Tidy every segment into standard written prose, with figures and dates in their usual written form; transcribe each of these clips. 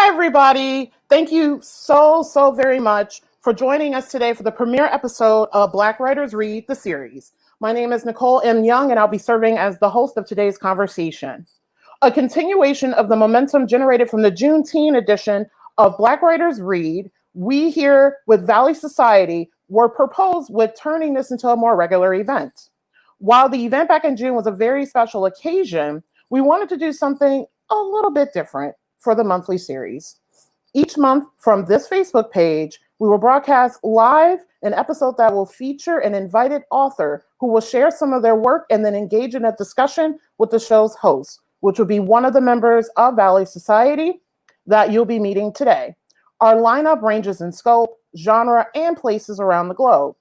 Hi, everybody. Thank you so very much for joining us today for the premiere episode of Black Writers Read, the series. My name is Nicole M. Young, and I'll be serving as the host of today's conversation. A continuation of the momentum generated from the Juneteenth edition of Black Writers Read, we here with Valley Society were proposed with turning this into a more regular event. While the event back in June was a very special occasion, we wanted to do something a little bit different for the monthly series. Each month from this Facebook page, we will broadcast live an episode that will feature an invited author who will share some of their work and then engage in a discussion with the show's host, which will be one of the members of Valley Society that you'll be meeting today. Our lineup ranges in scope, genre, and places around the globe.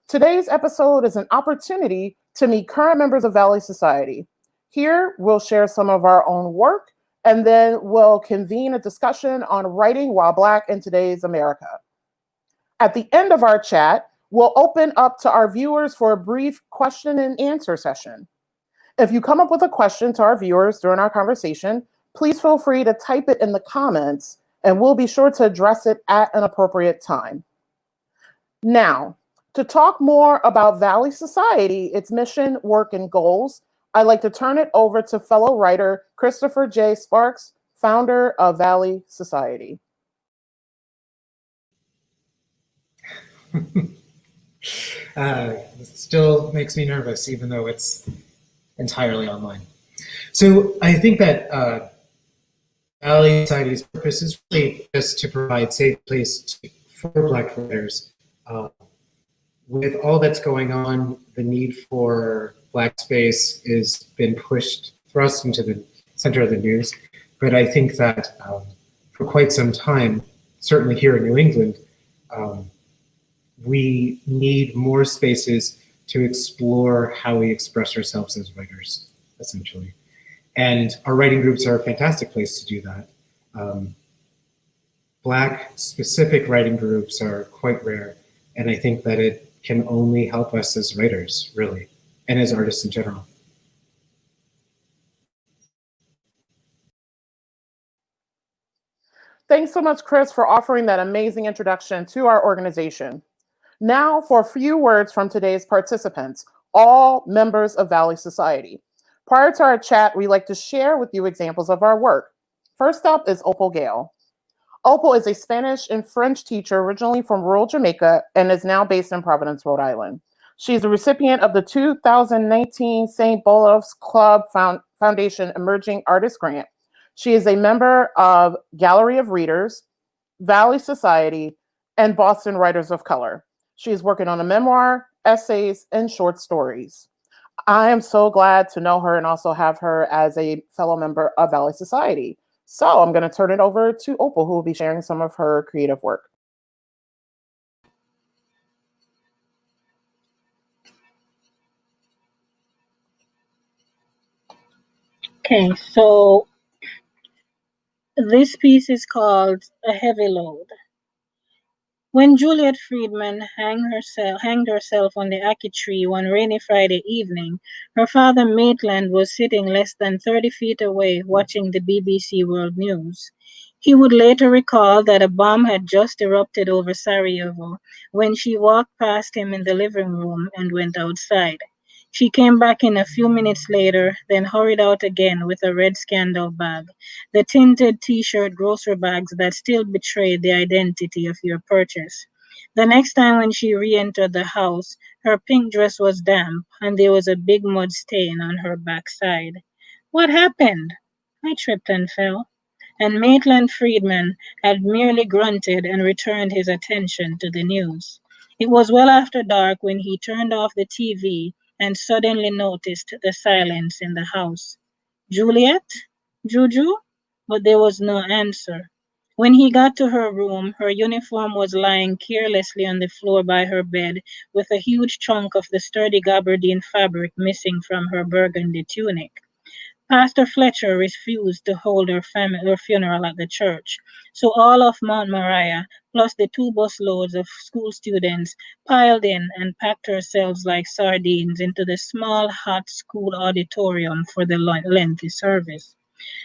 Today's episode is an opportunity to meet current members of Valley Society. Here, we'll share some of our own work, and then we'll convene a discussion on writing while Black in today's America. At the end of our chat, we'll open up to our viewers for a brief question and answer session. If you come up with a question to our viewers during our conversation, please feel free to type it in the comments, and we'll be sure to address it at an appropriate time. Now, to talk more about Valley Society, its mission, work, and goals, I'd like to turn it over to fellow writer Christopher J. Sparks, founder of Valley Society. It still makes me nervous, even though it's entirely online. So I think that Valley Society's purpose is really just to provide safe place for Black writers. With all that's going on, the need for Black space has been thrust into the center of the news. But I think that for quite some time, certainly here in New England, we need more spaces to explore how we express ourselves as writers, essentially. And our writing groups are a fantastic place to do that. Black specific writing groups are quite rare. And I think that it can only help us as writers, really, and as artists in general. Thanks so much, Chris, for offering that amazing introduction to our organization. Now for a few words from today's participants, all members of Valley Society. Prior to our chat, we like to share with you examples of our work. First up is Opal Gale. Opal is a Spanish and French teacher originally from rural Jamaica and is now based in Providence, Rhode Island. She's a recipient of the 2019 St. Bolof's Club Foundation Emerging Artist Grant. She is a member of Gallery of Readers, Valley Society, and Boston Writers of Color. She is working on a memoir, essays, and short stories. I am so glad to know her and also have her as a fellow member of Valley Society. So I'm going to turn it over to Opal, who will be sharing some of her creative work. Okay, so this piece is called A Heavy Load. When Juliet Friedman hanged herself on the ackee tree one rainy Friday evening, her father Maitland was sitting less than 30 feet away watching the BBC World News. He would later recall that a bomb had just erupted over Sarajevo when she walked past him in the living room and went outside. She came back in a few minutes later, then hurried out again with a red Scandal bag, the tinted T-shirt grocery bags that still betrayed the identity of your purchase. The next time when she re-entered the house, her pink dress was damp and there was a big mud stain on her backside. What happened? I tripped and fell. And Maitland Friedman had merely grunted and returned his attention to the news. It was well after dark when he turned off the TV and suddenly noticed the silence in the house. Juliet? Juju? But there was no answer. When he got to her room, her uniform was lying carelessly on the floor by her bed, with a huge chunk of the sturdy gabardine fabric missing from her burgundy tunic. Pastor Fletcher refused to hold her funeral at the church, so all of Mount Moriah, plus the 2 busloads of school students, piled in and packed ourselves like sardines into the small, hot school auditorium for the lengthy service.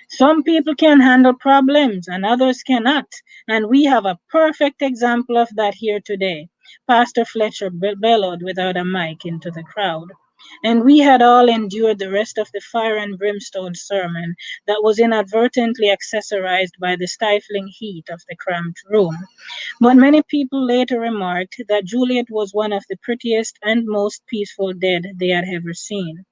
Some people can handle problems and others cannot, and we have a perfect example of that here today. Pastor Fletcher bellowed without a mic into the crowd. And we had all endured the rest of the fire and brimstone sermon that was inadvertently accessorized by the stifling heat of the cramped room. But many people later remarked that Juliet was one of the prettiest and most peaceful dead they had ever seen.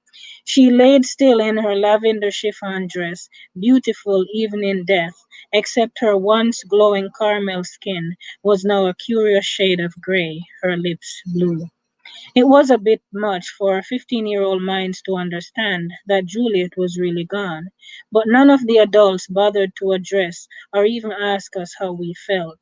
She laid still in her lavender chiffon dress, beautiful even in death, except her once glowing caramel skin was now a curious shade of gray, her lips blue. It was a bit much for 15-year-old minds to understand that Juliet was really gone, but none of the adults bothered to address or even ask us how we felt.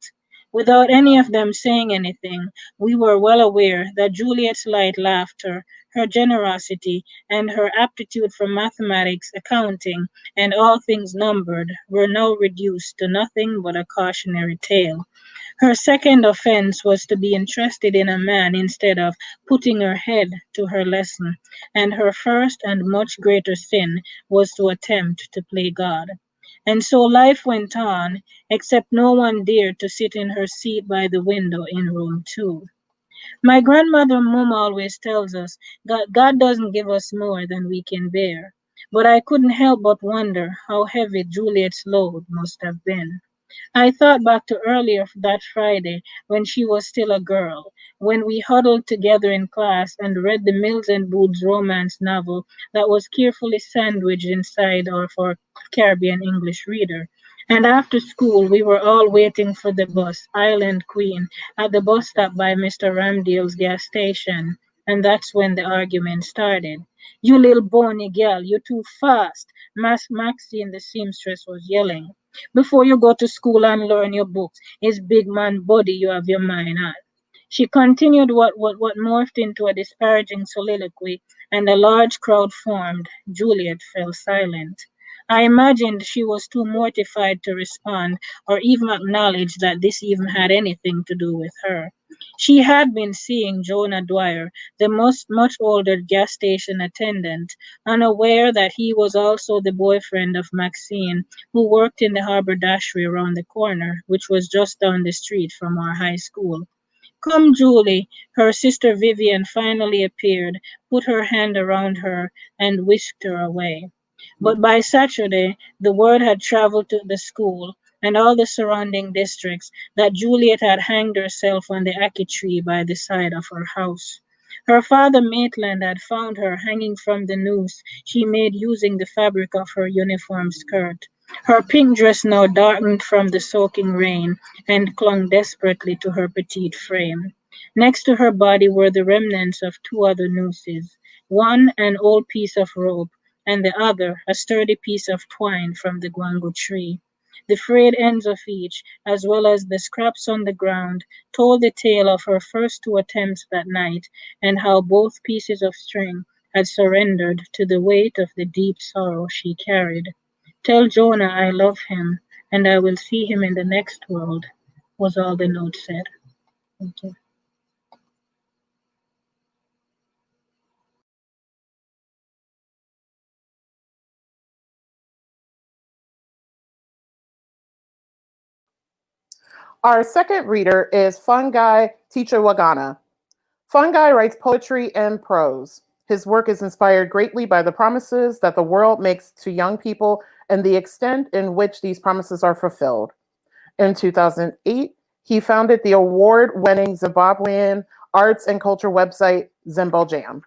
Without any of them saying anything, we were well aware that Juliet's light laughter, her generosity, and her aptitude for mathematics, accounting, and all things numbered were now reduced to nothing but a cautionary tale. Her second offense was to be interested in a man instead of putting her head to her lesson, and her first and much greater sin was to attempt to play God. And so life went on, except no one dared to sit in her seat by the window in room 2. My grandmother Mum always tells us that God doesn't give us more than we can bear. But I couldn't help but wonder how heavy Juliet's load must have been. I thought back to earlier that Friday when she was still a girl, when we huddled together in class and read the Mills and Booth's romance novel that was carefully sandwiched inside of our Caribbean English reader. And after school, we were all waiting for the bus, Island Queen, at the bus stop by Mr. Ramdale's gas station. And that's when the argument started. You little bony girl, you're too fast, Maxine the seamstress was yelling. Before you go to school and learn your books, it's big man body you have your mind on. She continued what morphed into a disparaging soliloquy, and a large crowd formed. Juliet fell silent. I imagined she was too mortified to respond or even acknowledge that this even had anything to do with her. She had been seeing Jonah Dwyer, the much older gas station attendant, unaware that he was also the boyfriend of Maxine, who worked in the haberdashery around the corner, which was just down the street from our high school. Come, Julie. Her sister Vivian finally appeared, put her hand around her, and whisked her away. But by Saturday, the word had traveled to the school and all the surrounding districts that Juliet had hanged herself on the ackee tree by the side of her house. Her father Maitland had found her hanging from the noose she made using the fabric of her uniform skirt. Her pink dress now darkened from the soaking rain and clung desperately to her petite frame. Next to her body were the remnants of two other nooses, one an old piece of rope, and the other a sturdy piece of twine from the guango tree. The frayed ends of each, as well as the scraps on the ground, told the tale of her first two attempts that night, and how both pieces of string had surrendered to the weight of the deep sorrow she carried. Tell Jonah I love him, and I will see him in the next world, was all the note said. Thank you. Our second reader is Fungi Tichawagana. Fungi writes poetry and prose. His work is inspired greatly by the promises that the world makes to young people and the extent in which these promises are fulfilled. In 2008, he founded the award-winning Zimbabwean arts and culture website Zimbo Jam.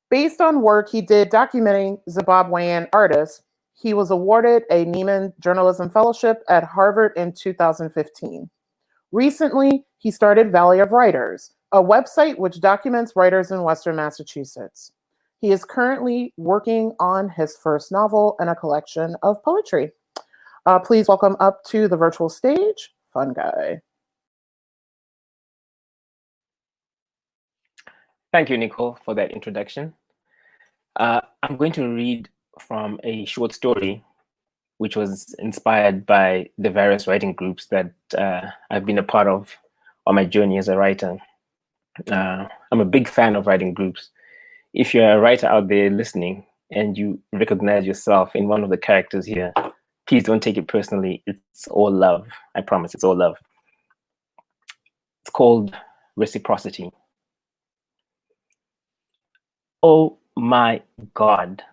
Based on work he did documenting Zimbabwean artists, he was awarded a Nieman Journalism Fellowship at Harvard in 2015. Recently, he started Valley of Writers, a website which documents writers in Western Massachusetts. He is currently working on his first novel and a collection of poetry. Please welcome up to the virtual stage, Fungi. Thank you, Nicole, for that introduction. I'm going to read from a short story which was inspired by the various writing groups that I've been a part of on my journey as a writer. I'm a big fan of writing groups. If you're a writer out there listening, and you recognize yourself in one of the characters here, please don't take it personally. It's all love. I promise, it's all love. It's called Reciprocity. Oh my God,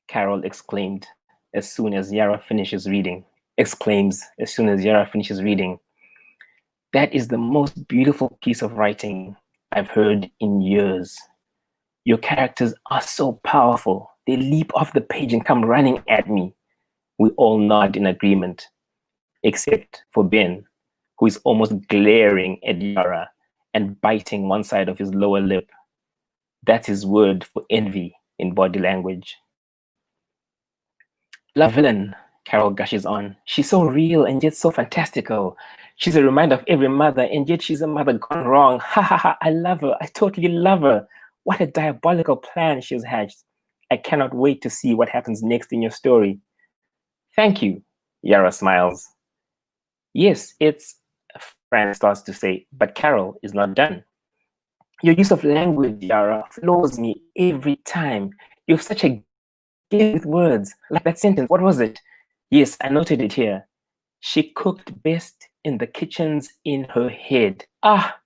Carol exclaimed as soon as Yara finishes reading. Exclaims as soon as Yara finishes reading. That is the most beautiful piece of writing I've heard in years. Your characters are so powerful. They leap off the page and come running at me. We all nod in agreement, except for Ben, who is almost glaring at Yara and biting one side of his lower lip. That's his word for envy in body language. La villain, Carol gushes on. She's so real and yet so fantastical. She's a reminder of every mother, and yet she's a mother gone wrong. Ha ha ha, I love her. I totally love her. What a diabolical plan she's hatched. I cannot wait to see what happens next in your story. Thank you, Yara smiles. Yes, it's, Fran starts to say, but Carol is not done. Your use of language, Yara, floors me every time. You have such a gift with words. Like that sentence, what was it? Yes, I noted it here. She cooked best in the kitchens in her head. Ah,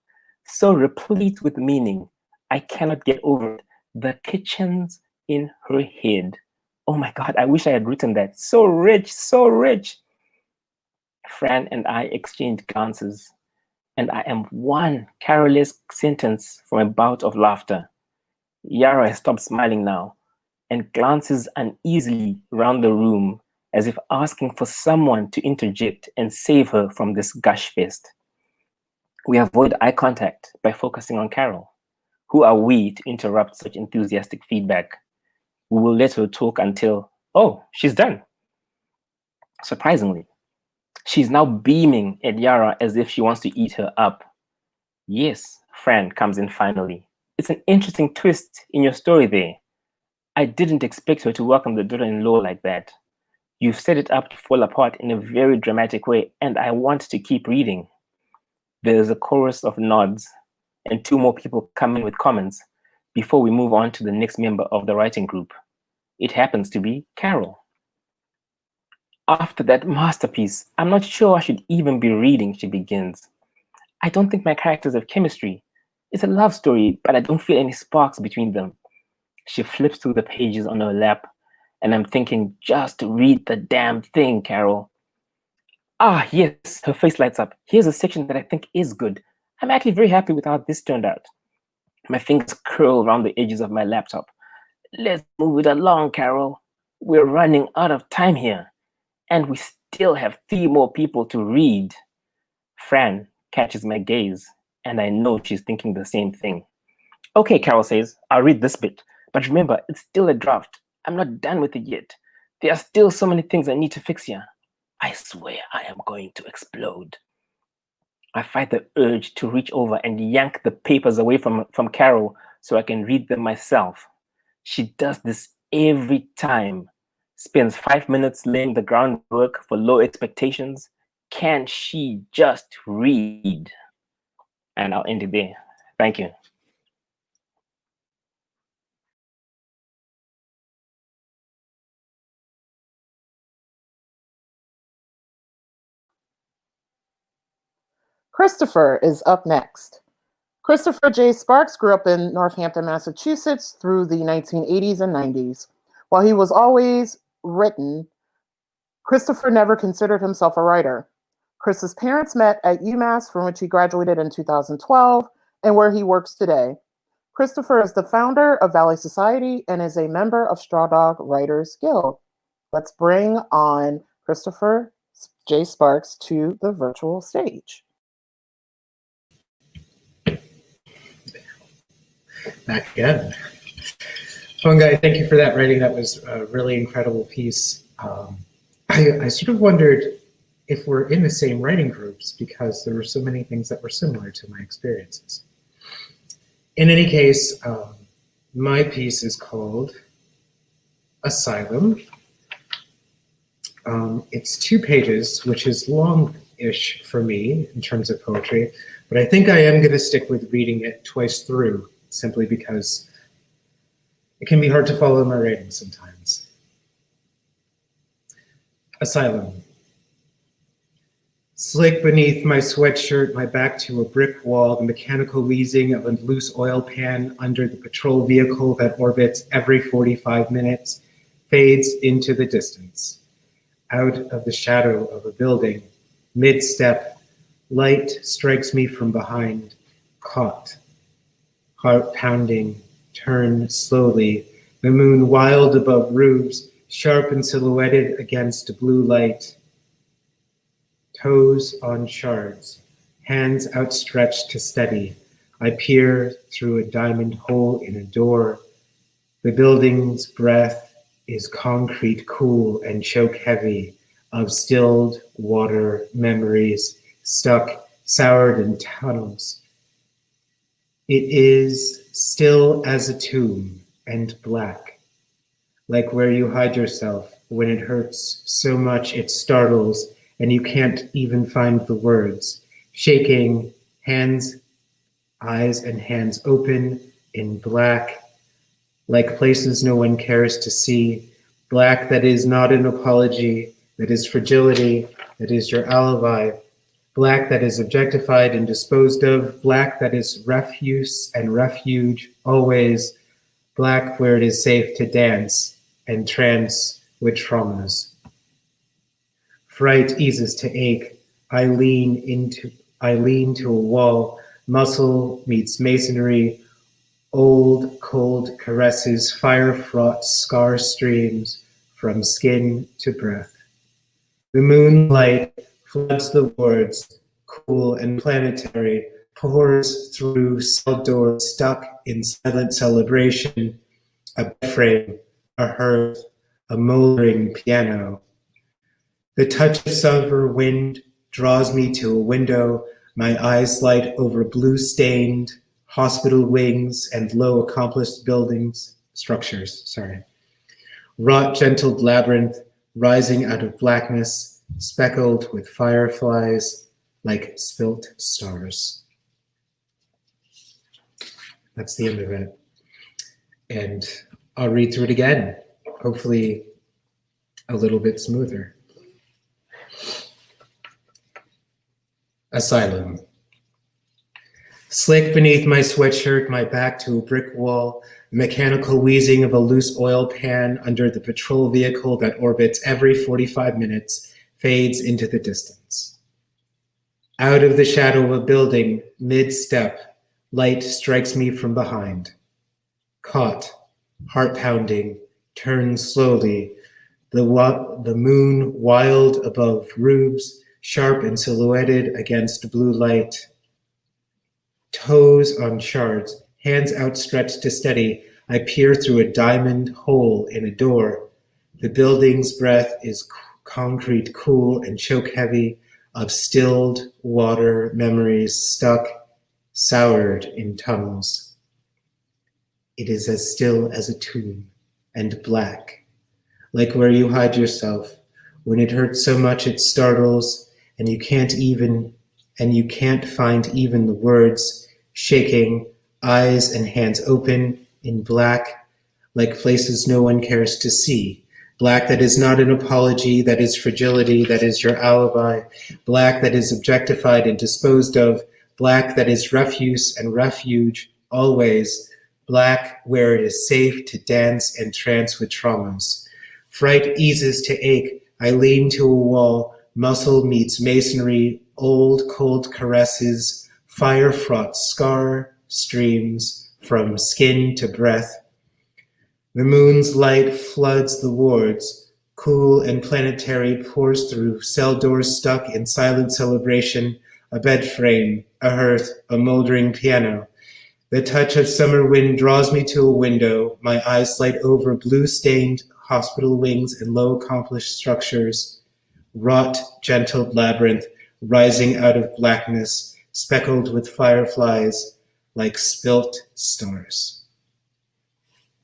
so replete with meaning. I cannot get over it. The kitchens in her head. Oh my God, I wish I had written that. So rich, so rich. Fran and I exchanged glances, and I am one careless sentence from a bout of laughter. Yara has stopped smiling now and glances uneasily round the room as if asking for someone to interject and save her from this gush fest. We avoid eye contact by focusing on Carol. Who are we to interrupt such enthusiastic feedback? We will let her talk until, oh, she's done. Surprisingly, she's now beaming at Yara as if she wants to eat her up. Yes, Fran comes in finally. It's an interesting twist in your story there. I didn't expect her to welcome the daughter-in-law like that. You've set it up to fall apart in a very dramatic way, and I want to keep reading. There's a chorus of nods, and two more people come in with comments before we move on to the next member of the writing group. It happens to be Carol. After that masterpiece, I'm not sure I should even be reading, she begins. I don't think my characters have chemistry. It's a love story, but I don't feel any sparks between them. She flips through the pages on her lap, and I'm thinking, just read the damn thing, Carol. Ah, yes, her face lights up. Here's a section that I think is good. I'm actually very happy with how this turned out. My fingers curl around the edges of my laptop. Let's move it along, Carol. We're running out of time here, and we still have 3 more people to read. Fran catches my gaze, and I know she's thinking the same thing. Okay, Carol says, I'll read this bit. But remember, it's still a draft. I'm not done with it yet. There are still so many things I need to fix here. I swear I am going to explode. I fight the urge to reach over and yank the papers away from Carol so I can read them myself. She does this every time. Spends 5 minutes laying the groundwork for low expectations. Can she just read? And I'll end it there. Thank you. Christopher is up next. Christopher J. Sparks grew up in Northampton, Massachusetts through the 1980s and 90s. While he was always written, Christopher never considered himself a writer. Chris's parents met at UMass, from which he graduated in 2012, and where he works today. Christopher is the founder of Valley Society and is a member of Straw Dog Writers Guild. Let's bring on Christopher J. Sparks to the virtual stage. Back again. Fungi, thank you for that writing. That was a really incredible piece. I sort of wondered if we're in the same writing groups because there were so many things that were similar to my experiences. In any case, my piece is called Asylum. It's 2 pages, which is long-ish for me in terms of poetry, but I think I am going to stick with reading it twice through, simply because It can be hard to follow my writing sometimes. Asylum. Slick beneath my sweatshirt, my back to a brick wall, the mechanical wheezing of a loose oil pan under the patrol vehicle that orbits every 45 minutes fades into the distance. Out of the shadow of a building, mid-step, light strikes me from behind, caught. Heart pounding, turn slowly, the moon wild above roofs, sharp and silhouetted against blue light. Toes on shards, hands outstretched to steady. I peer through a diamond hole in a door. The building's breath is concrete cool and choke heavy of stilled water memories stuck, soured in tunnels. It is still as a tomb and black, like where you hide yourself when it hurts so much it startles and you can't even find the words. Shaking, eyes and hands open in black, like places no one cares to see. Black that is not an apology, that is fragility, that is your alibi. Black that is objectified and disposed of. Black that is refuse and refuge, always. Black where it is safe to dance and trance with traumas. Fright eases to ache. I lean to a wall. Muscle meets masonry. Old, cold caresses, fire-fraught scar streams from skin to breath. The moonlight floods the wards, cool and planetary, pours through cell doors stuck in silent celebration, a bed frame, a hearth, a moldering piano. The touch of summer wind draws me to a window, my eyes light over blue-stained hospital wings and low accomplished structures. Wrought gentled labyrinth rising out of blackness, speckled with fireflies like spilt stars. That's the end of it. And I'll read through it again, hopefully a little bit smoother. Asylum. Slick beneath my sweatshirt, my back to a brick wall, the mechanical wheezing of a loose oil pan under the patrol vehicle that orbits every 45 minutes fades into the distance. Out of the shadow of a building, mid-step, light strikes me from behind. Caught, heart pounding, turn slowly, the moon wild above roofs, sharp and silhouetted against blue light. Toes on shards, hands outstretched to steady, I peer through a diamond hole in a door. The building's breath is concrete cool and choke heavy of stilled water memories stuck, soured in tunnels. It is as still as a tomb and black, like where you hide yourself when it hurts so much it startles and you can't find even the words. Shaking, eyes and hands open in black, like places no one cares to see. Black that is not an apology, that is fragility, that is your alibi. Black that is objectified and disposed of. Black that is refuse and refuge, always. Black where it is safe to dance and trance with traumas. Fright eases to ache. I lean to a wall. Muscle meets masonry. Old, cold caresses. Fire-fraught scar streams from skin to breath. The moon's light floods the wards. Cool and planetary pours through cell doors stuck in silent celebration. A bed frame, a hearth, a moldering piano. The touch of summer wind draws me to a window. My eyes light over blue-stained hospital wings and low accomplished structures. Wrought, gentle labyrinth rising out of blackness, speckled with fireflies like spilt stars.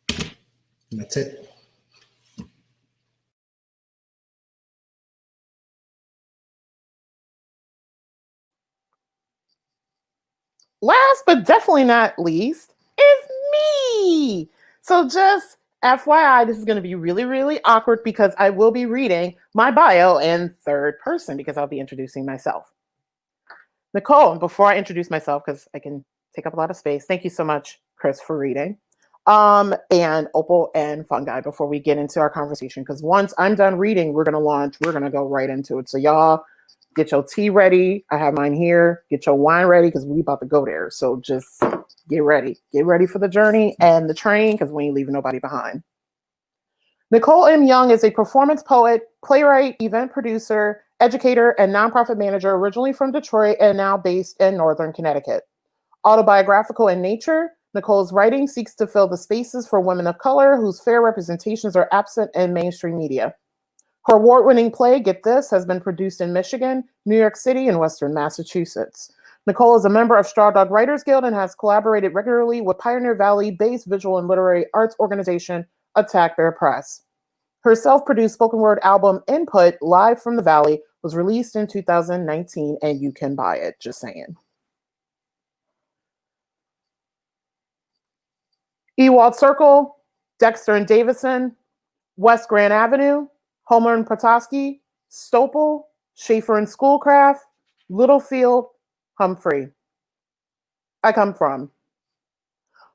And that's it. Last but definitely not least is me. So just FYI, this is going to be really, really awkward because I will be reading my bio in third person because I'll be introducing myself. Nicole, before I introduce myself, because I can take up a lot of space, thank you so much, Chris, for reading. And Opal and Fungi before we get into our conversation, because once I'm done reading, we're going to launch, we're going to go right into it. So y'all get your tea ready. I have mine here. Get your wine ready because we about to go there. So just get ready. Get ready for the journey and the train because we ain't leaving nobody behind. Nicole M. Young is a performance poet, playwright, event producer, educator, and nonprofit manager originally from Detroit and now based in Northern Connecticut. Autobiographical in nature, Nicole's writing seeks to fill the spaces for women of color whose fair representations are absent in mainstream media. Her award-winning play, Get This, has been produced in Michigan, New York City, and Western Massachusetts. Nicole is a member of Straw Dog Writers Guild and has collaborated regularly with Pioneer Valley-based visual and literary arts organization Attack Bear Press. Her self-produced spoken word album, Input, Live from the Valley, was released in 2019, and you can buy it, just saying. Ewald Circle, Dexter and Davison, West Grand Avenue, Homer and Petoskey, Stopel, Schaefer and Schoolcraft, Littlefield, Humphrey. I come from.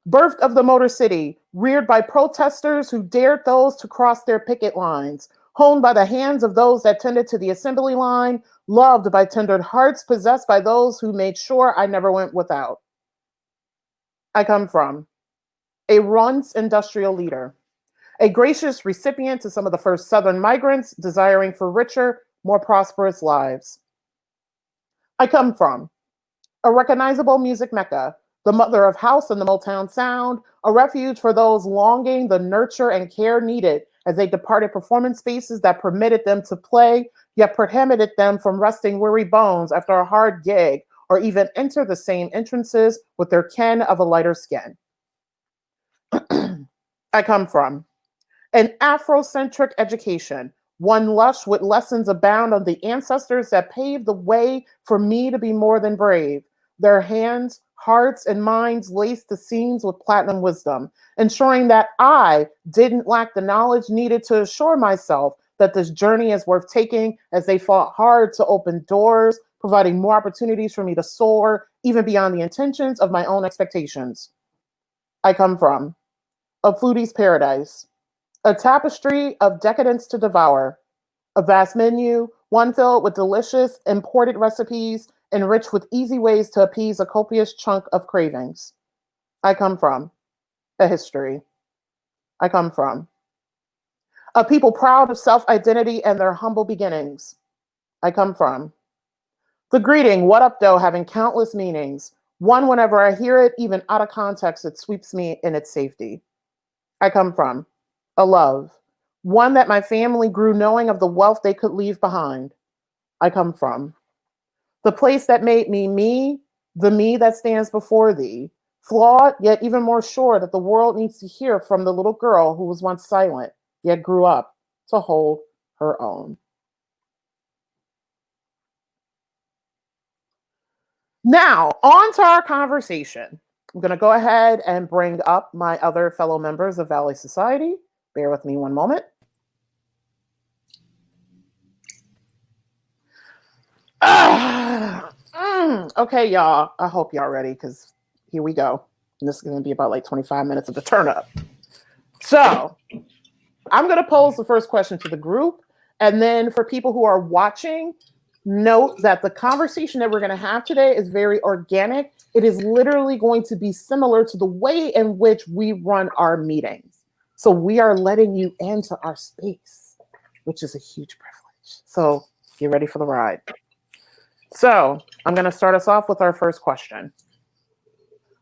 Birthed of the Motor City, reared by protesters who dared those to cross their picket lines, honed by the hands of those that tended to the assembly line, loved by tender hearts, possessed by those who made sure I never went without. I come from. A once industrial leader, a gracious recipient to some of the first Southern migrants desiring for richer, more prosperous lives. I come from a recognizable music mecca, the mother of house and the Motown sound, a refuge for those longing the nurture and care needed as they departed performance spaces that permitted them to play, yet prohibited them from resting weary bones after a hard gig, or even enter the same entrances with their kin of a lighter skin. I come from an Afrocentric education, one lush with lessons abound of the ancestors that paved the way for me to be more than brave. Their hands, hearts, and minds laced the seams with platinum wisdom, ensuring that I didn't lack the knowledge needed to assure myself that this journey is worth taking as they fought hard to open doors, providing more opportunities for me to soar, even beyond the intentions of my own expectations. I come from a foodie's paradise, a tapestry of decadence to devour, a vast menu, one filled with delicious imported recipes, enriched with easy ways to appease a copious chunk of cravings. I come from a history. I come from a people proud of self-identity and their humble beginnings. I come from the greeting, what up, though, having countless meanings. One, whenever I hear it, even out of context, it sweeps me in its safety. I come from a love, one that my family grew knowing of the wealth they could leave behind. I come from the place that made me me, the me that stands before thee, flawed, yet even more sure that the world needs to hear from the little girl who was once silent, yet grew up to hold her own. Now, on to our conversation. I'm going to go ahead and bring up my other fellow members of Valley Society. Bear with me one moment. Okay, y'all. I hope y'all ready because here we go. And this is going to be about like 25 minutes of the turn up. So I'm going to pose the first question to the group. And then for people who are watching, note that the conversation that we're going to have today is very organic. It is literally going to be similar to the way in which we run our meetings. So we are letting you into our space, which is a huge privilege. So get ready for the ride. So I'm going to start us off with our first question.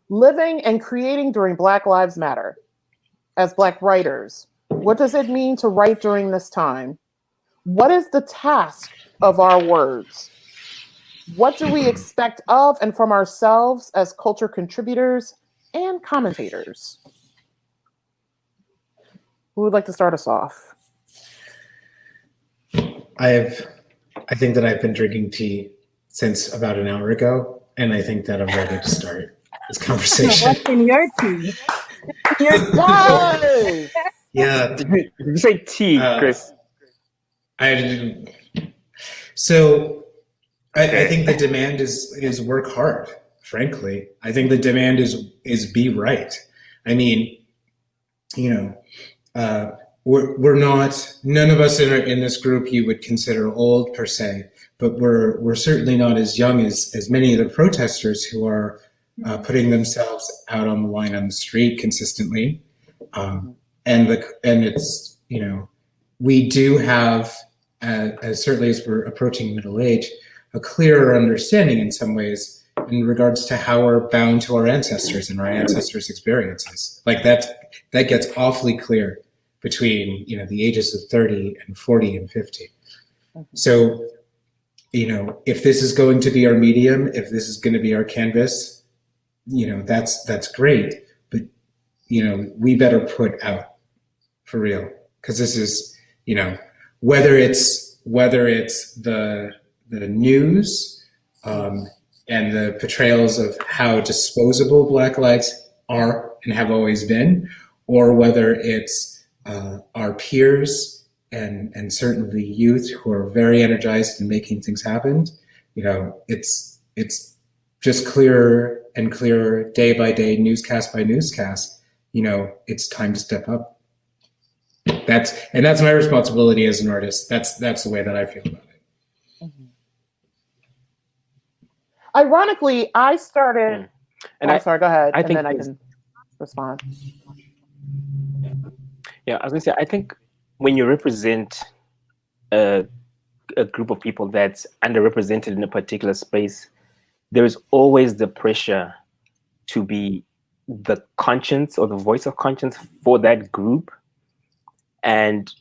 Living and creating during Black Lives Matter. As Black writers, what does it mean to write during this time? What is the task of our words? What do we expect of and from ourselves as culture contributors and commentators? Who would like to start us off? I think that I've been drinking tea since about an hour ago, and I think that I'm ready to start this conversation. What's in your tea? Yes. Yeah. Did you say T, Chris? I didn't. So I think the demand is work hard. Frankly, I think the demand is be right. I mean, you know, we're not, none of us in this group you would consider old per se, but we're certainly not as young as many of the protesters who are putting themselves out on the line on the street consistently. And it's, you know, we do have, as certainly as we're approaching middle age, a clearer understanding in some ways in regards to how we're bound to our ancestors and our ancestors' experiences. Like that gets awfully clear between, you know, the ages of 30 and 40 and 50. So, you know, if this is going to be our medium, if this is going to be our canvas, you know, that's great. But, you know, we better put out for real, because this is, you know, whether it's the news and the portrayals of how disposable Black lives are and have always been, or whether it's our peers and certainly youth who are very energized in making things happen. You know, it's just clearer and clearer day by day, newscast by newscast. You know, it's time to step up. That's my responsibility as an artist. That's the way that I feel about it. Ironically, I started. Sorry, go ahead, and then I can respond. Yeah, I was going to say, I think when you represent a group of people that's underrepresented in a particular space, there is always the pressure to be the conscience or the voice of conscience for that group. And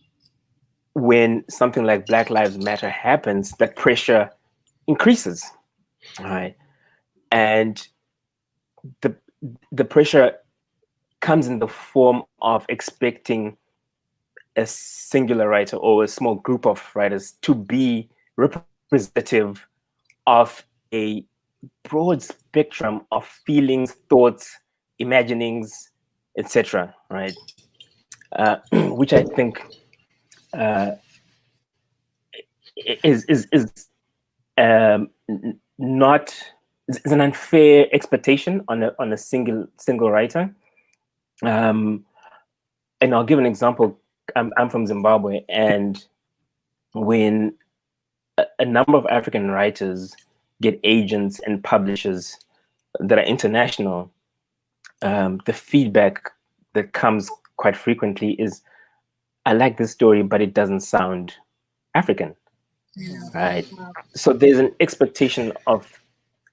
when something like Black Lives Matter happens, that pressure increases, right? And the pressure comes in the form of expecting a singular writer or a small group of writers to be representative of a broad spectrum of feelings, thoughts, imaginings, etc., right? Which I think is not, is an unfair expectation on a single writer. And I'll give an example. I'm from Zimbabwe, and when a number of African writers get agents and publishers that are international, the feedback that comes quite frequently is, I like this story, but it doesn't sound African, right? So there's an expectation of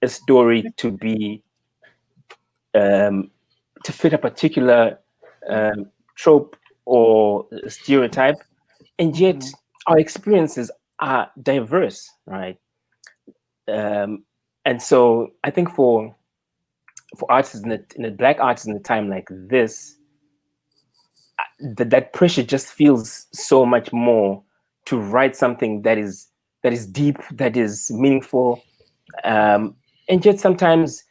a story to be, to fit a particular trope or stereotype, and yet our experiences are diverse, right? And so I think for artists in a Black artists in a time like this, that pressure just feels so much more to write something that is deep, that is meaningful, and yet sometimes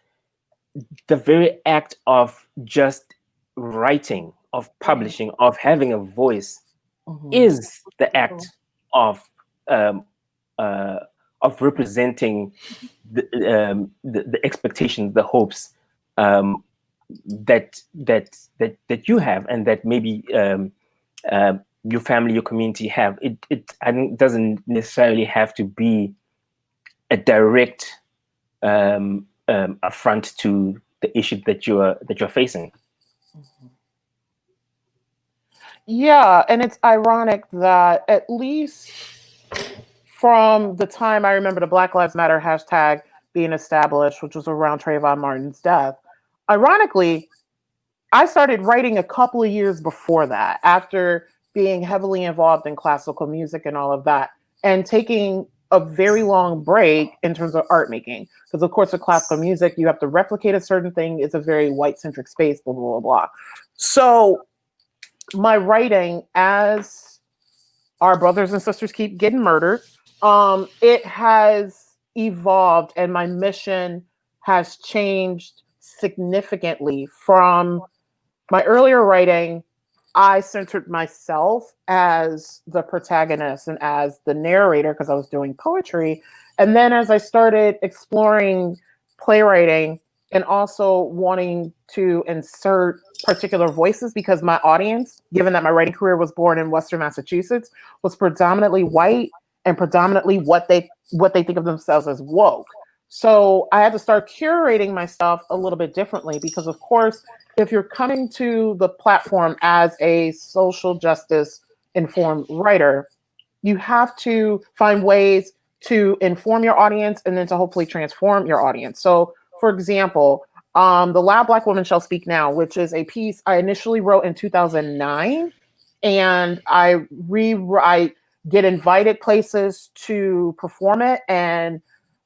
the very act of just writing, of publishing, of having a voice is the act of representing the expectations, the hopes that you have, and that maybe your family, your community have. It doesn't necessarily have to be a direct affront to the issue that you're facing. Yeah, and it's ironic that at least from the time I remember the Black Lives Matter hashtag being established, which was around Trayvon Martin's death, ironically, I started writing a couple of years before that, after being heavily involved in classical music and all of that, and taking a very long break in terms of art making. Because of course, with classical music, you have to replicate a certain thing. It's a very white-centric space, blah, blah, blah, blah. So my writing, as our brothers and sisters keep getting murdered, it has evolved, and my mission has changed significantly from my earlier writing, I centered myself as the protagonist and as the narrator because I was doing poetry. And then as I started exploring playwriting and also wanting to insert particular voices because my audience, given that my writing career was born in Western Massachusetts, was predominantly white and predominantly what they think of themselves as woke. So I had to start curating my stuff a little bit differently because, of course, if you're coming to the platform as a social justice informed writer, you have to find ways to inform your audience and then to hopefully transform your audience. So, for example, The Loud Black Woman Shall Speak Now, which is a piece I initially wrote in 2009, and I get invited places to perform it, and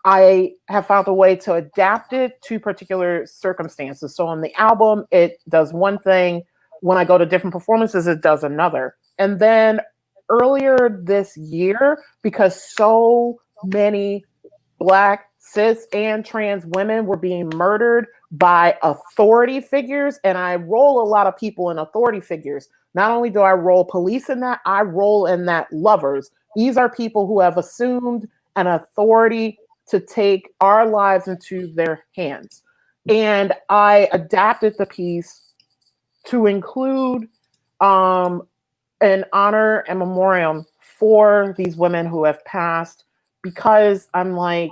I have found a way to adapt it to particular circumstances. So on the album, it does one thing. When I go to different performances, it does another. And then earlier this year, because so many Black, cis, and trans women were being murdered by authority figures, and I roll a lot of people in authority figures. Not only do I roll police in that, I roll in that lovers. These are people who have assumed an authority to take our lives into their hands. And I adapted the piece to include an honor and memoriam for these women who have passed, because I'm like,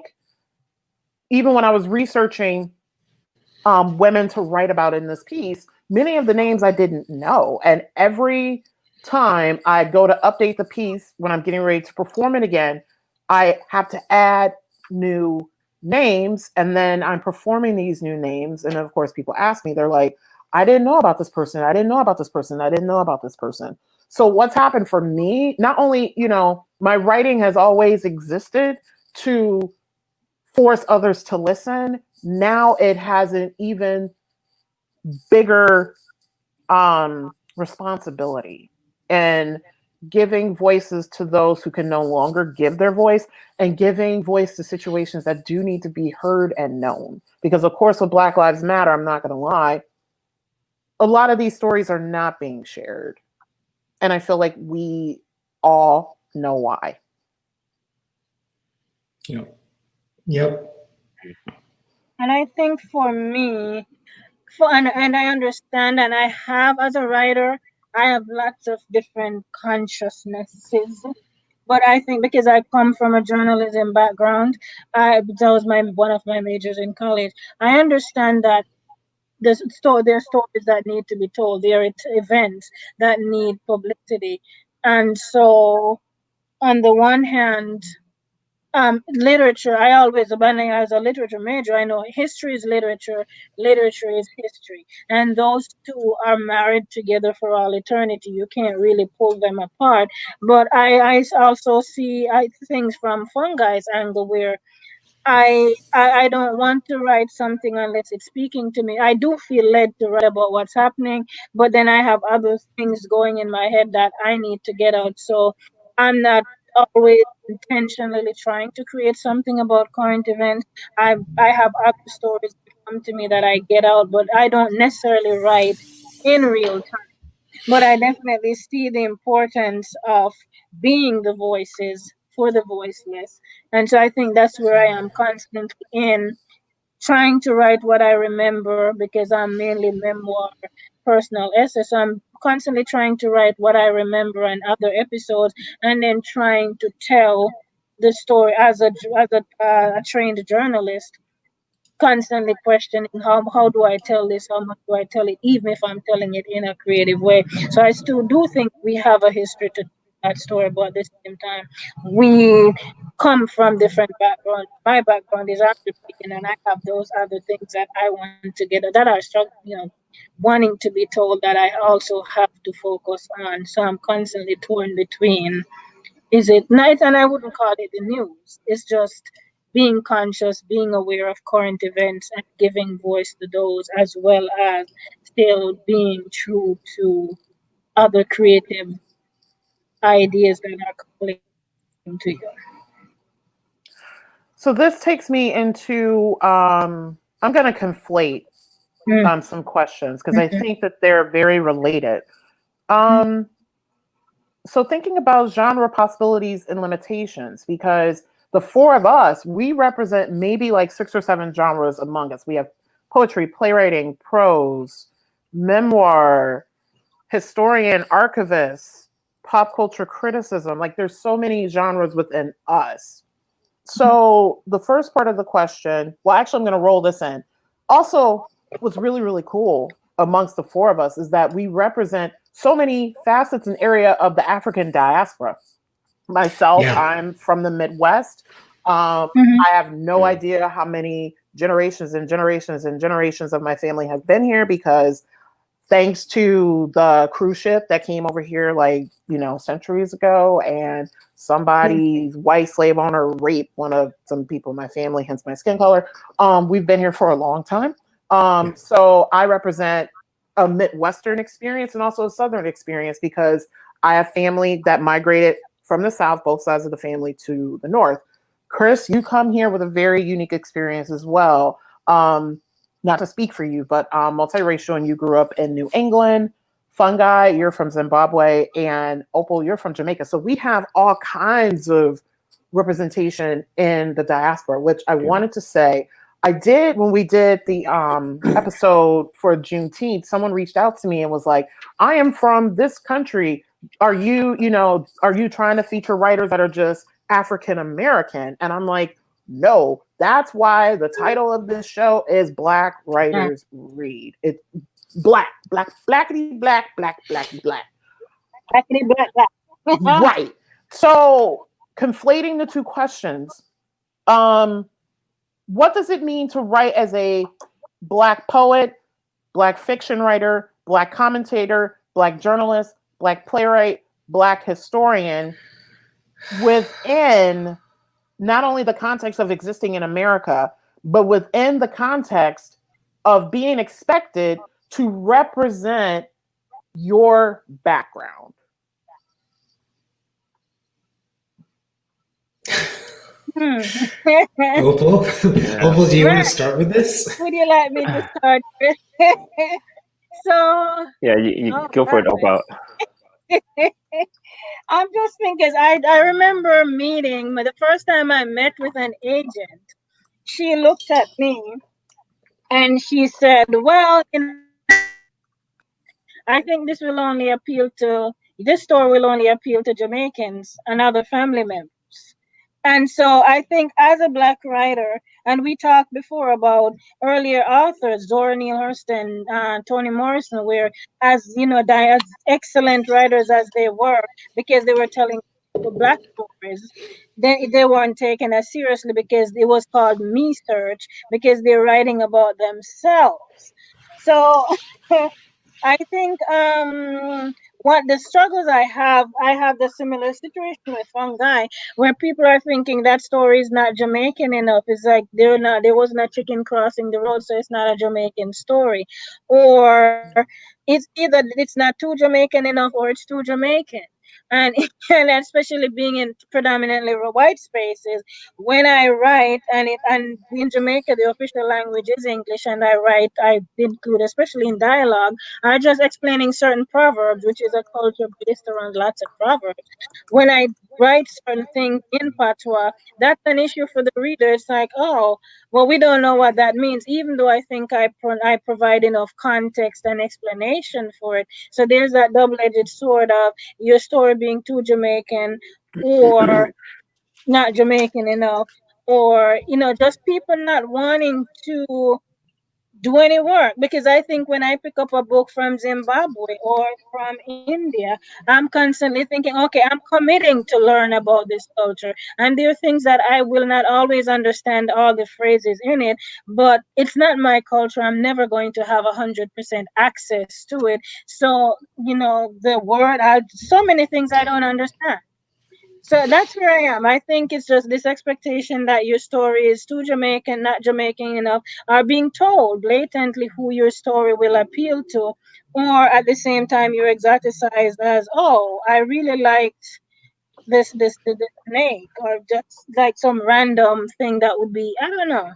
even when I was researching women to write about in this piece, many of the names I didn't know. And every time I go to update the piece, when I'm getting ready to perform it again, I have to add new names, and then I'm performing these new names. And of course, people ask me, they're like, I didn't know about this person. I didn't know about this person. I didn't know about this person. So what's happened for me, not only, my writing has always existed to force others to listen. Now it has an even bigger responsibility and giving voices to those who can no longer give their voice, and giving voice to situations that do need to be heard and known. Because of course, with Black Lives Matter, I'm not going to lie, a lot of these stories are not being shared. And I feel like we all know why. Yep. And I think for me, and I understand, and I have, as a writer, I have lots of different consciousnesses. But I think because I come from a journalism background, that was one of my majors in college. I understand that there are stories that need to be told. There are events that need publicity, and so on the one hand, literature, I always abandon as a literature major. I know history is literature, literature is history, and those two are married together for all eternity. You can't really pull them apart. But I also see things from Fungi's angle, where I don't want to write something unless it's speaking to me. I do feel led to write about what's happening, but then I have other things going in my head that I need to get out. So I'm not always intentionally trying to create something about current events. I have other stories that come to me that I get out, but I don't necessarily write in real time. But I definitely see the importance of being the voices for the voiceless. And so I think that's where I am constantly in trying to write what I remember, because I'm mainly memoir, personal essays. So I'm constantly trying to write what I remember and other episodes, and then trying to tell the story as a trained journalist, constantly questioning how do I tell this, how much do I tell it, even if I'm telling it in a creative way. So I still do think we have a history to that story, but at the same time, we come from different backgrounds. My background is African, and I have those other things that I want to get that are wanting to be told, that I also have to focus on. So I'm constantly torn between, is it night? And I wouldn't call it the news. It's just being conscious, being aware of current events, and giving voice to those, as well as still being true to other creative ideas that are calling to you. So this takes me into, I'm going to conflate some questions because I think that they're very related. So thinking about genre possibilities and limitations, because the four of us, we represent maybe like 6 or 7 genres among us. We have poetry, playwriting, prose, memoir, historian, archivist, pop culture criticism. Like there's so many genres within us. So the first part of the question, well, actually, I'm going to roll this in. Also, what's really, really cool amongst the four of us is that we represent so many facets and area of the African diaspora. Myself, Yeah. I'm from the Midwest. I have no idea how many generations and generations and generations of my family have been here because thanks to the cruise ship that came over here like, centuries ago, and somebody's white slave owner raped some people in my family, hence my skin color. We've been here for a long time. So I represent a Midwestern experience and also a Southern experience because I have family that migrated from the South, both sides of the family, to the North. Chris, you come here with a very unique experience as well. Not to speak for you, but multiracial, and you grew up in New England. Fungi, you're from Zimbabwe, and Opal, you're from Jamaica. So we have all kinds of representation in the diaspora, which I wanted to say. I did when we did the episode for Juneteenth. Someone reached out to me and was like, "I am from this country. Are you trying to feature writers that are just African American?" And I'm like, no, that's why the title of this show is Black Writers Read. It's blackity black. Blackity black. Right. So conflating the two questions, what does it mean to write as a Black poet, Black fiction writer, Black commentator, Black journalist, Black playwright, Black historian within not only the context of existing in America, but within the context of being expected to represent your background? Opal, Opal, do you want to start with this? Would you like me to start? So Yeah, you go for it, Opal. I'm just thinking, I remember meeting, the first time I met with an agent, she looked at me and she said, well, I think this story will only appeal to Jamaicans and other family members. And so I think as a Black writer, and we talked before about earlier authors, Zora Neale Hurston, Toni Morrison, where as excellent writers as they were, because they were telling Black stories, they weren't taken as seriously because it was called me search, because they're writing about themselves. So I think what the struggles I have the similar situation with Fungi, where people are thinking that story is not Jamaican enough. It's like there wasn't a chicken crossing the road, so it's not a Jamaican story, or it's either it's not too Jamaican enough or it's too Jamaican. And, and especially being in predominantly white spaces, when I write, and in Jamaica the official language is English, and I include, especially in dialogue, I'm just explaining certain proverbs, which is a culture based around lots of proverbs. When I write certain things in patois, that's an issue for the reader. It's like, oh, well, we don't know what that means, even though I think I provide enough context and explanation for it. So there's that double-edged sword of your story being too Jamaican or not Jamaican enough, or just people not wanting to do any work. Because I think when I pick up a book from Zimbabwe or from India, I'm constantly thinking, okay, I'm committing to learn about this culture, and there are things that I will not always understand all the phrases in it, but it's not my culture. I'm never going to have 100% access to it. So the word, so many things I don't understand. So that's where I am. I think it's just this expectation that your story is too Jamaican, not Jamaican enough, are being told blatantly who your story will appeal to, or at the same time you're exoticized as, oh, I really liked this snake, or just like some random thing that would be, I don't know.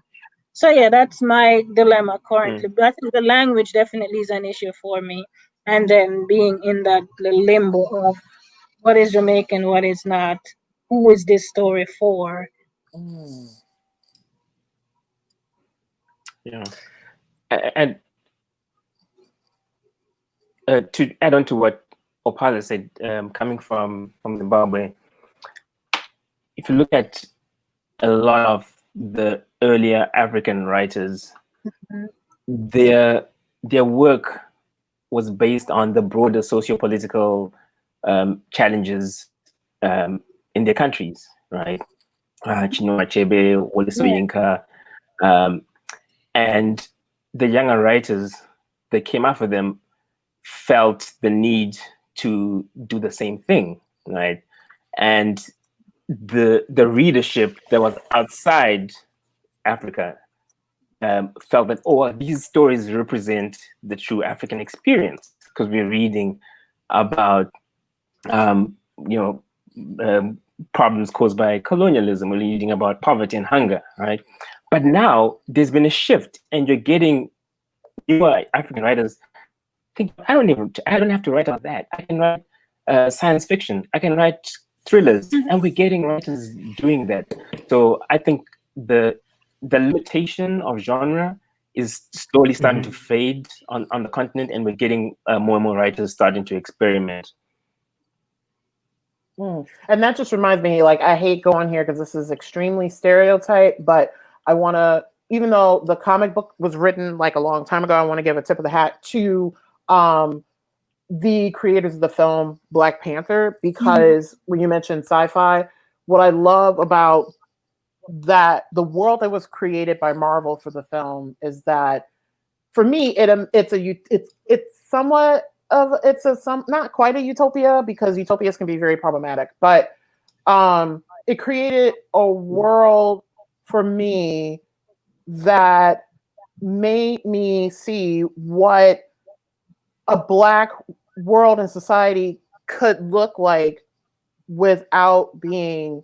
So yeah, that's my dilemma currently. But I think the language definitely is an issue for me, and then being in that limbo of what is Jamaican, what is not, who is this story for? Yeah. And to add on to what Opala said, coming from Zimbabwe, if you look at a lot of the earlier African writers, their work was based on the broader socio-political challenges in their countries, right? Chinua Achebe, Wole Soyinka, and the younger writers that came after them felt the need to do the same thing, right? And the readership that was outside Africa felt that, oh, these stories represent the true African experience, because we're reading about problems caused by colonialism, we're reading about poverty and hunger, right? But now there's been a shift, and you're getting newer African writers think, I don't have to write about that. I can write science fiction. I can write thrillers, and we're getting writers doing that. So I think the limitation of genre is slowly starting to fade on the continent, and we're getting more and more writers starting to experiment. And that just reminds me, like, I hate going here because this is extremely stereotyped, but I want to, even though the comic book was written like a long time ago, I want to give a tip of the hat to the creators of the film Black Panther, because when you mentioned sci-fi, what I love about that, the world that was created by Marvel for the film, is that for me, it's somewhat of, not quite a utopia, because utopias can be very problematic, but it created a world for me that made me see what a Black world and society could look like without being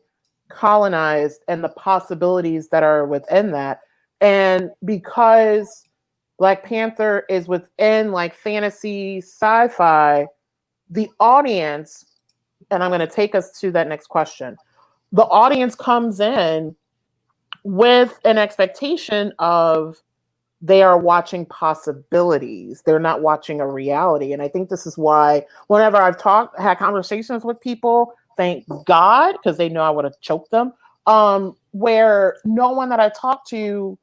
colonized, and the possibilities that are within that. And because Black Panther is within like fantasy, sci-fi, the audience, and I'm going to take us to that next question, the audience comes in with an expectation of, they are watching possibilities. They're not watching a reality. And I think this is why whenever I've had conversations with people, thank God, because they know I would have choked them, where no one that I talked to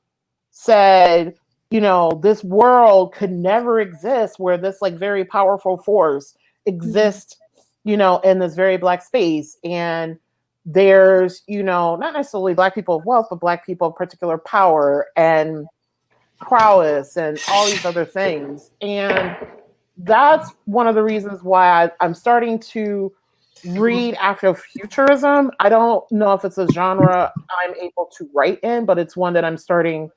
said, this world could never exist where this like very powerful force exists, in this very Black space. And there's, not necessarily Black people of wealth, but Black people of particular power and prowess and all these other things. And that's one of the reasons why I'm starting to read Afrofuturism. I don't know if it's a genre I'm able to write in, but it's one that I'm starting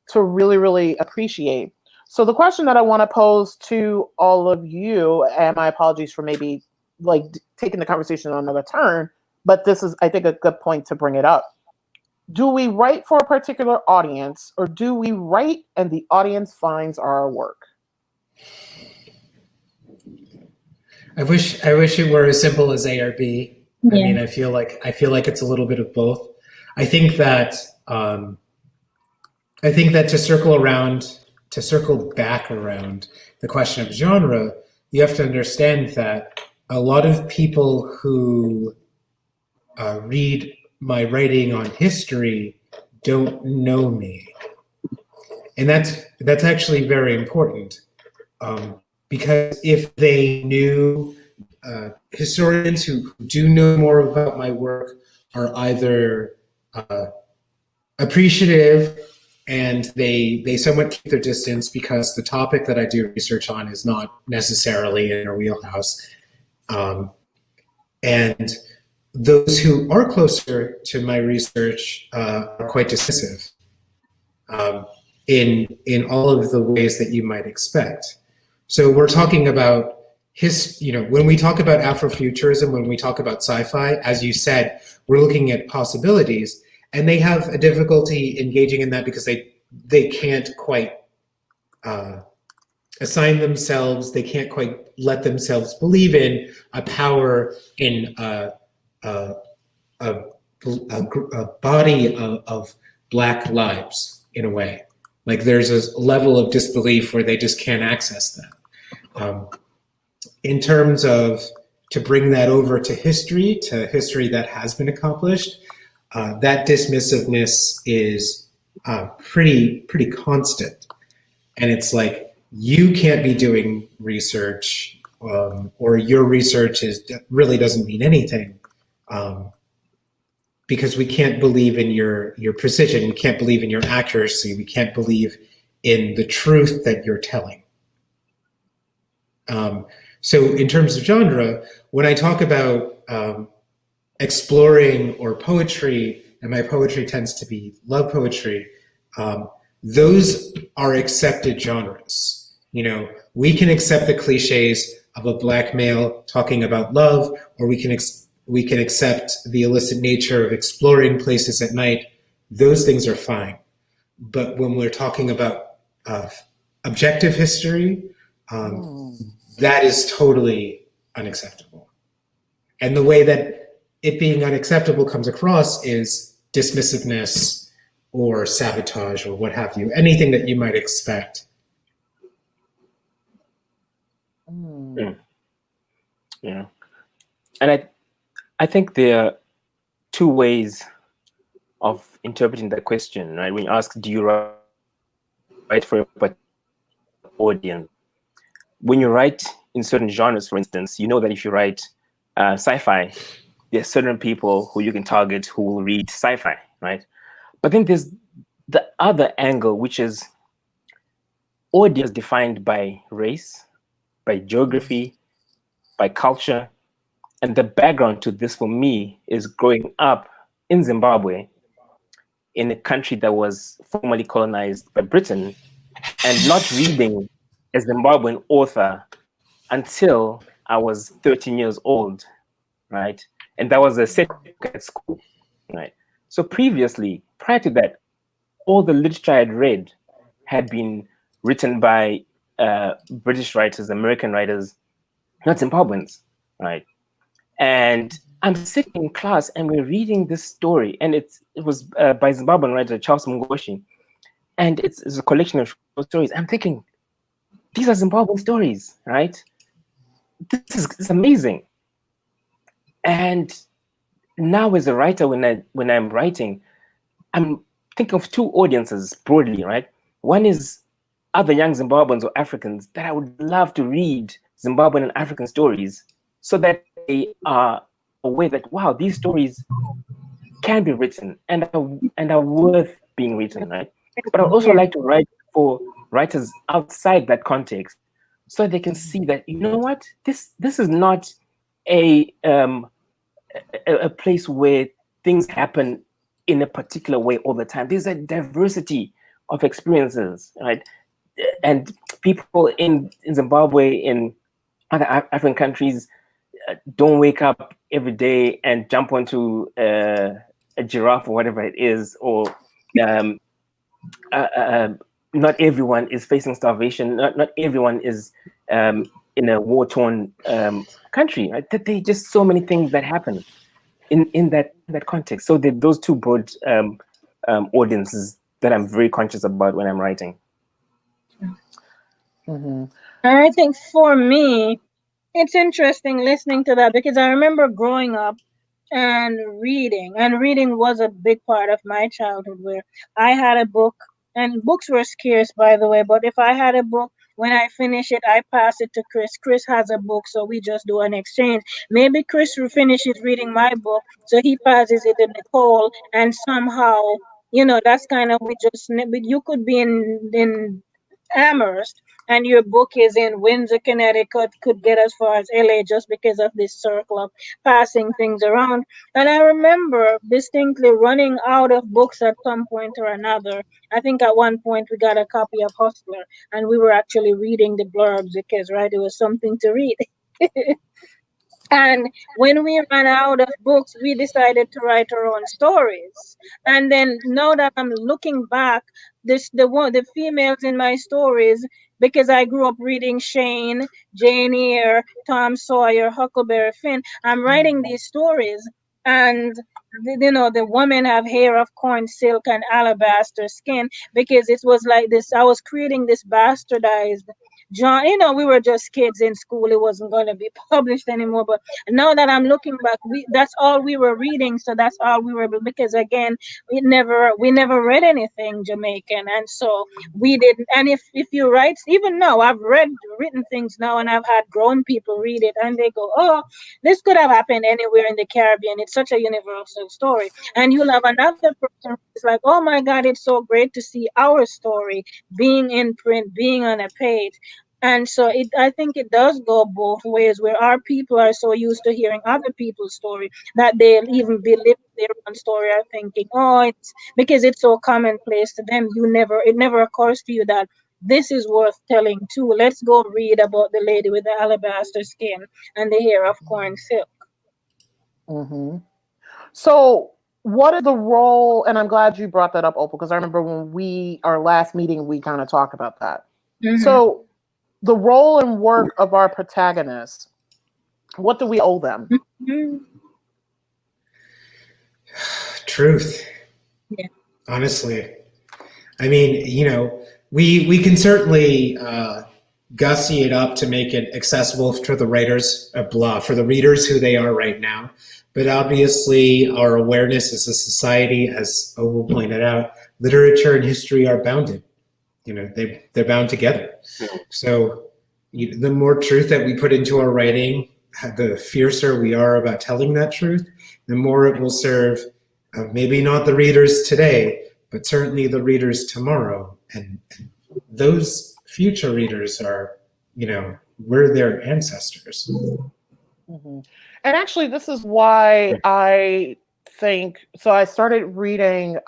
to really, really appreciate. So the question that I want to pose to all of you, and my apologies for maybe like taking the conversation on another turn, but this is, I think, a good point to bring it up. Do we write for a particular audience, or do we write and the audience finds our work? I wish it were as simple as A or B. Yeah. I mean, I feel like it's a little bit of both. I think that to circle back around the question of genre, you have to understand that a lot of people who read my writing on history don't know me, and that's actually very important, because if they knew, historians who do know more about my work are either appreciative, and they somewhat keep their distance because the topic that I do research on is not necessarily in their wheelhouse, and those who are closer to my research are quite dismissive in all of the ways that you might expect. So we're talking about when we talk about Afrofuturism, when we talk about sci-fi, as you said, we're looking at possibilities, and they have a difficulty engaging in that because they can't quite assign themselves, they can't quite let themselves believe in a power in a body of Black lives in a way. Like there's a level of disbelief where they just can't access that. In terms of to bring that over to history that has been accomplished, that dismissiveness is pretty constant. And it's like, you can't be doing research, or your research really doesn't mean anything, because we can't believe in your precision, we can't believe in your accuracy, we can't believe in the truth that you're telling. So in terms of genre, when I talk about exploring or poetry, and my poetry tends to be love poetry, those are accepted genres. You know, we can accept the cliches of a Black male talking about love, or we can accept the illicit nature of exploring places at night. Those things are fine. But when we're talking about objective history, that is totally unacceptable. And the way that it being unacceptable comes across is dismissiveness or sabotage or what have you, anything that you might expect. Yeah. And I think there are two ways of interpreting that question, right? When you ask, do you write for a audience? When you write in certain genres, for instance, you know that if you write sci-fi, there are certain people who you can target who will read sci-fi, right? But then there's the other angle, which is audience defined by race, by geography, by culture. And the background to this for me is growing up in Zimbabwe, in a country that was formerly colonized by Britain, and not reading a Zimbabwean author until I was 13 years old, right? And that was a set at school, right? So previously, prior to that, all the literature I had read had been written by British writers, American writers, not Zimbabweans, right? And I'm sitting in class and we're reading this story, and it was by Zimbabwean writer Charles Mungoshi, and it's a collection of short stories. I'm thinking, these are Zimbabwean stories, right? This is amazing. And now as a writer, when I'm writing, I'm thinking of two audiences broadly, right? One is other young Zimbabweans or Africans that I would love to read Zimbabwean and African stories, so that they are aware that, wow, these stories can be written and are worth being written, right? But I also like to write for writers outside that context, so they can see that, you know what, this is not a place where things happen in a particular way all the time. There's a diversity of experiences, right? And people in Zimbabwe, in other African countries, don't wake up every day and jump onto a giraffe or whatever it is, or not everyone is facing starvation. Not everyone is in a war-torn country. Right? There are just so many things that happen in that context. So those two broad audiences that I'm very conscious about when I'm writing. And I think for me, it's interesting listening to that, because I remember growing up and reading was a big part of my childhood, where I had a book, and books were scarce, by the way, but if I had a book, when I finish it, I pass it to Chris. Chris has a book, so we just do an exchange. Maybe Chris finishes reading my book, so he passes it to Nicole, and somehow, that's kind of, you could be in Amherst, and your book is in Windsor, Connecticut, could get as far as LA, just because of this circle of passing things around. And I remember distinctly running out of books at some point or another. I think at one point we got a copy of Hustler, and we were actually reading the blurbs because, right, it was something to read. And when we ran out of books, we decided to write our own stories. And then now that I'm looking back, the females in my stories, because I grew up reading Shane, Jane Eyre, Tom Sawyer, Huckleberry Finn, I'm writing these stories, and the women have hair of corn silk and alabaster skin, because it was like this. I was creating this bastardized John, we were just kids in school. It wasn't going to be published anymore. But now that I'm looking back, that's all we were reading. So that's all we were, because again, we never read anything Jamaican. And so we didn't. And if you write, even now, I've written things now, and I've had grown people read it, and they go, oh, this could have happened anywhere in the Caribbean. It's such a universal story. And you'll have another person who's like, oh my God, it's so great to see our story being in print, being on a page. And so I think it does go both ways, where our people are so used to hearing other people's story that they'll even believe their own story, are thinking, oh, it's because it's so commonplace to them. It never occurs to you that this is worth telling too. Let's go read about the lady with the alabaster skin and the hair of corn silk. Mm-hmm. So, what is the role? And I'm glad you brought that up, Opal, because I remember when our last meeting, we kind of talked about that. Mm-hmm. So, the role and work of our protagonists, what do we owe them? Mm-hmm. Truth. Yeah. Honestly. I mean, we can certainly gussy it up to make it accessible for the writers, for the readers who they are right now. But obviously, our awareness as a society, as Opal pointed out, literature and history are bounded. They're bound together. So the more truth that we put into our writing, the fiercer we are about telling that truth, the more it will serve maybe not the readers today, but certainly the readers tomorrow. And those future readers are, we're their ancestors. Mm-hmm. And actually, this is why I think, so I started reading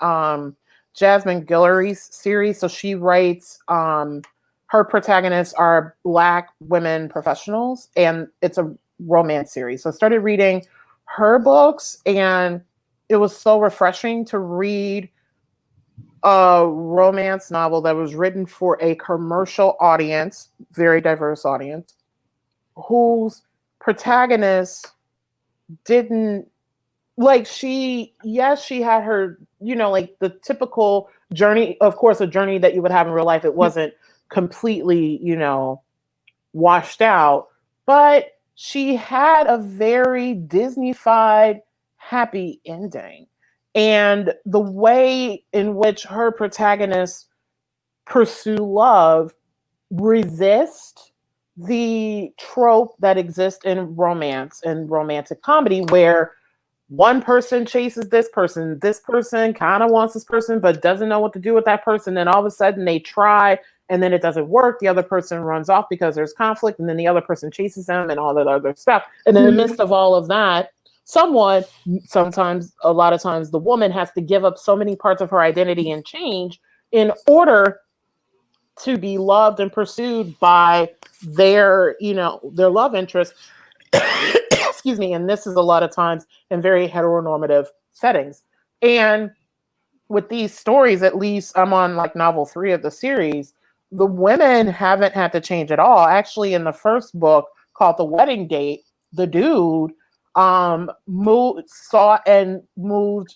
Jasmine Guillory's series. So she writes, her protagonists are Black women professionals, and it's a romance series. So I started reading her books, and it was so refreshing to read a romance novel that was written for a commercial audience, very diverse audience, whose protagonist didn't she had her, like the typical journey, of course, a journey that you would have in real life. It wasn't completely, washed out, but she had a very Disney-fied happy ending. And the way in which her protagonists pursue love resist the trope that exists in romance and romantic comedy, where one person chases this person kind of wants this person, but doesn't know what to do with that person. Then all of a sudden they try, and then it doesn't work. The other person runs off because there's conflict, and then the other person chases them and all that other stuff. And in the midst of all of that, a lot of times, the woman has to give up so many parts of her identity and change in order to be loved and pursued by their love interest. Excuse me. And this is a lot of times in very heteronormative settings. And with these stories, at least I'm on like novel 3 of the series, the women haven't had to change at all. Actually, in the first book called The Wedding Date, the dude moved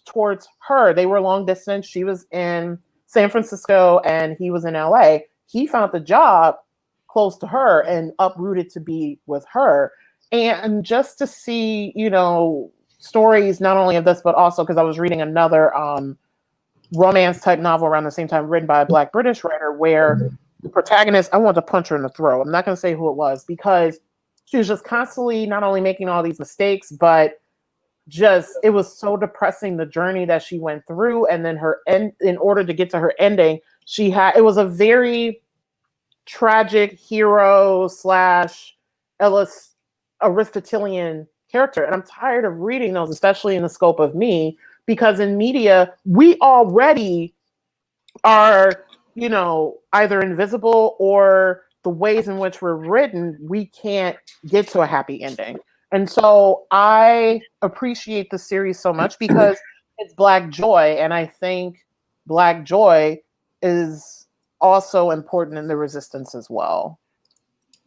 towards her. They were long distance. She was in San Francisco and he was in LA. He found the job close to her and uprooted to be with her. And just to see, stories not only of this, but also because I was reading another romance type novel around the same time written by a Black British writer, where the protagonist, I wanted to punch her in the throat. I'm not going to say who it was, because she was just constantly not only making all these mistakes, but it was so depressing, the journey that she went through. And then in order to get to her ending, it was a very tragic hero / Aristotelian character. And I'm tired of reading those, especially in the scope of me, because in media, we already are, either invisible, or the ways in which we're written, we can't get to a happy ending. And so I appreciate the series so much because it's Black joy. And I think Black joy is also important in the resistance as well.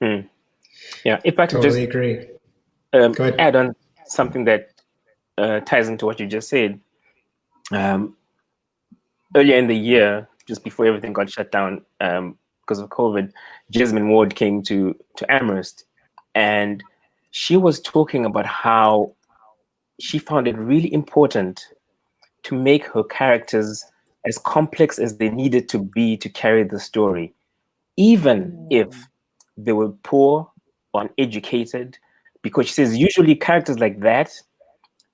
Yeah, if I could Totally just agree. Go ahead. add on something that ties into what you just said. Earlier in the year, just before everything got shut down because of COVID, Jasmine Ward came to Amherst, and she was talking about how she found it really important to make her characters as complex as they needed to be to carry the story, even if they were poor or uneducated, because she says usually characters like that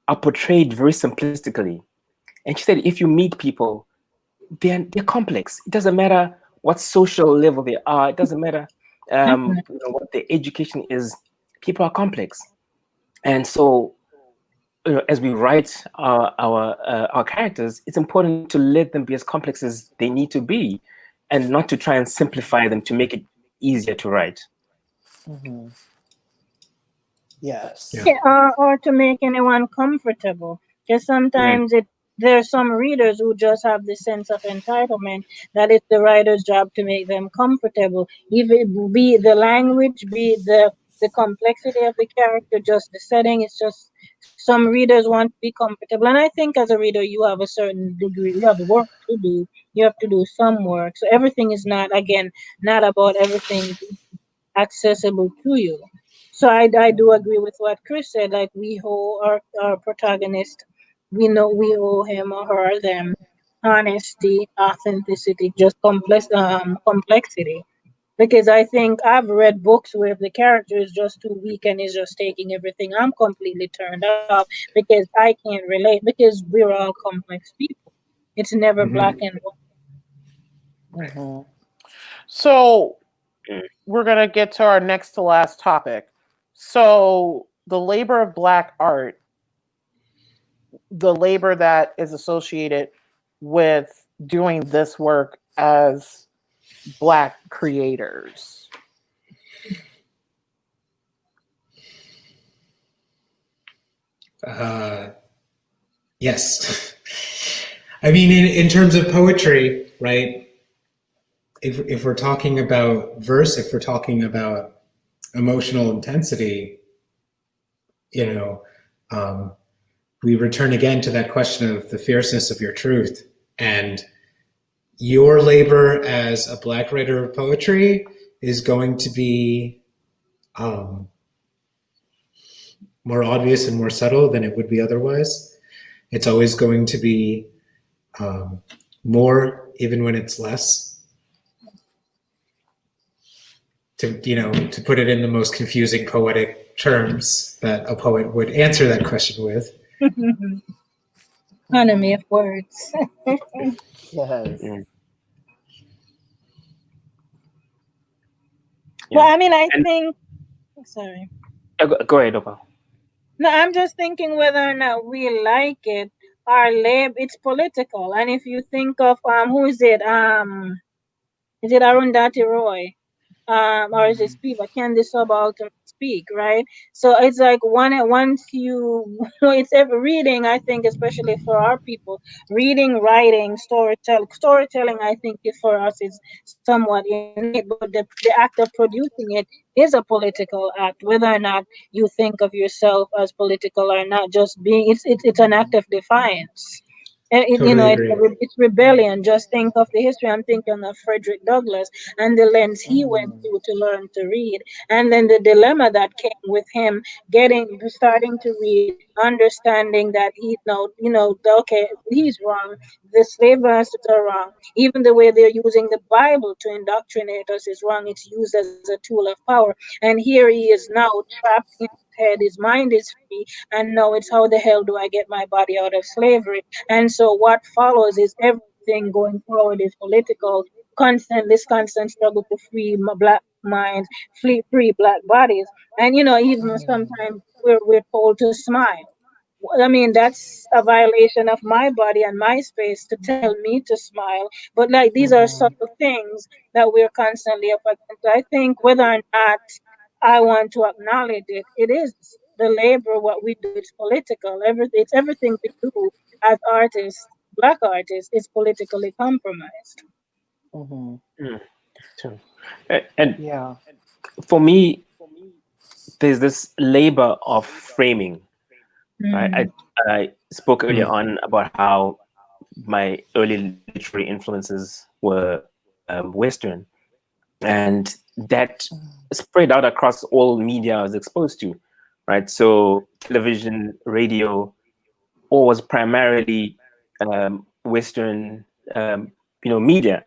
are portrayed very simplistically. And she said if you meet people, they're complex. It doesn't matter what social level they are. It doesn't matter what their education is. People are complex, and so as we write our characters, it's important to let them be as complex as they need to be, and not to try and simplify them to make it easier to write. Mm-hmm. Yes. Yeah, or to make anyone comfortable. Because sometimes there are some readers who just have this sense of entitlement that it's the writer's job to make them comfortable. Even be it the language, be it the complexity of the character, just the setting. It's just some readers want to be comfortable. And I think as a reader, you have a certain degree, you have work to do. You have to do some work. So everything is not, again, not about everything accessible to you. So I do agree with what Chris said. Like we owe our protagonist, we know we owe him or her them honesty, authenticity, just complexity. Because I think I've read books where the character is just too weak and is just taking everything. I'm completely turned off because I can't relate because we're all complex people. It's never black and white. Mm-hmm. So we're going to get to our next to last topic. So the labor of Black art, the labor that is associated with doing this work as Black creators. Yes. I mean, in terms of poetry, right? If we're talking about verse, if we're talking about emotional intensity, we return again to that question of the fierceness of your truth. And your labor as a Black writer of poetry is going to be more obvious and more subtle than it would be otherwise. It's always going to be more, even when it's less. To put it in the most confusing poetic terms that a poet would answer that question with. Economy of words. Yes. Well, I mean, I think. Sorry. Go ahead, Opa. No, I'm just thinking whether or not we like it. Our lab, it's political, and if you think of who is it? Is it Arundhati Roy? Or is it Spivak? Can the subaltern speak, right? So it's like once you it's every reading, I think, especially for our people, reading, writing, storytelling, I think for us is somewhat innate, but the act of producing it is a political act, whether or not you think of yourself as political or not. Just being, it's an act of defiance. And Totally agree. it's rebellion. Just think of the history. I'm thinking of Frederick Douglass and the lens he went through to learn to read, and then the dilemma that came with him starting to read, understanding that okay, he's wrong. The slave masters are wrong. Even the way they're using the Bible to indoctrinate us is wrong. It's used as a tool of power, and here he is now trapped in his head. His mind is free, and now it's how the hell do I get my body out of slavery? And so what follows is everything going forward is political, this constant struggle to free Black minds, free Black bodies. And even sometimes we're told to smile. I mean, that's a violation of my body and my space to tell me to smile. But like these are subtle things that we're constantly up against. I think whether or not I want to acknowledge it, it is the labor, what we do, it's political. It's everything we do as artists, Black artists, is politically compromised. Hmm. True. And Yeah. for me, there's this labor of framing. Right? Mm. I spoke earlier on about how my early literary influences were Western, and that spread out across all media I was exposed to, right? So television, radio, all was primarily Western, media.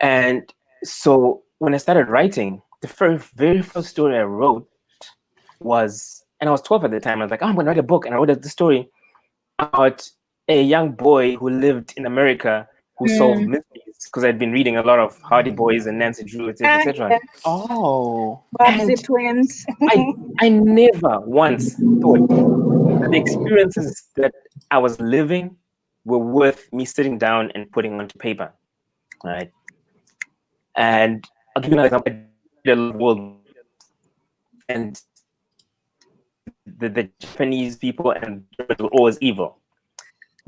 And so when I started writing, the very first story I wrote was, and I was 12 at the time. I was like, oh, I'm going to write a book, and I wrote the story about a young boy who lived in America who solved Mm. mysteries, because I'd been reading a lot of Hardy Boys and Nancy Drew, etc., Ah, etc. yeah. Oh. Babsy And twins. I never once thought that the experiences that I was living were worth me sitting down and putting onto paper, right? And I'll give you another example. I did a lot of world, and the Japanese people and Germans were always evil.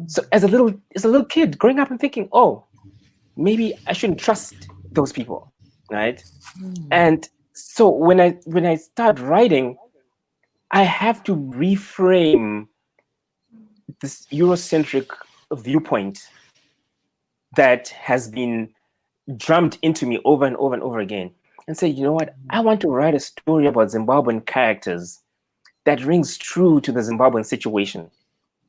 So as a little kid growing up and thinking, oh, maybe I shouldn't trust those people, right? And so when I start writing, I have to reframe this Eurocentric viewpoint that has been drummed into me over and over and over again, and say, you know what, I want to write a story about Zimbabwean characters that rings true to the Zimbabwean situation,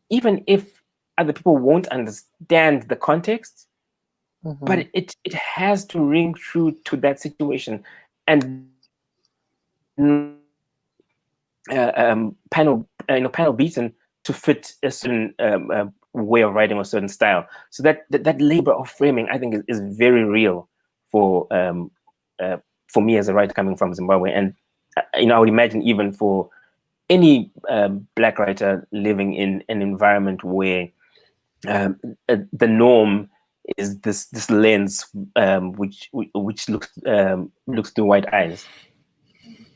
even if other people won't understand the context, but it has to ring true to that situation, and panel beaten to fit a certain way of writing or certain style. So that labor of framing, I think, is very real for me as a writer coming from Zimbabwe, and I would imagine even for any Black writer living in an environment where the norm is this lens which looks through white eyes.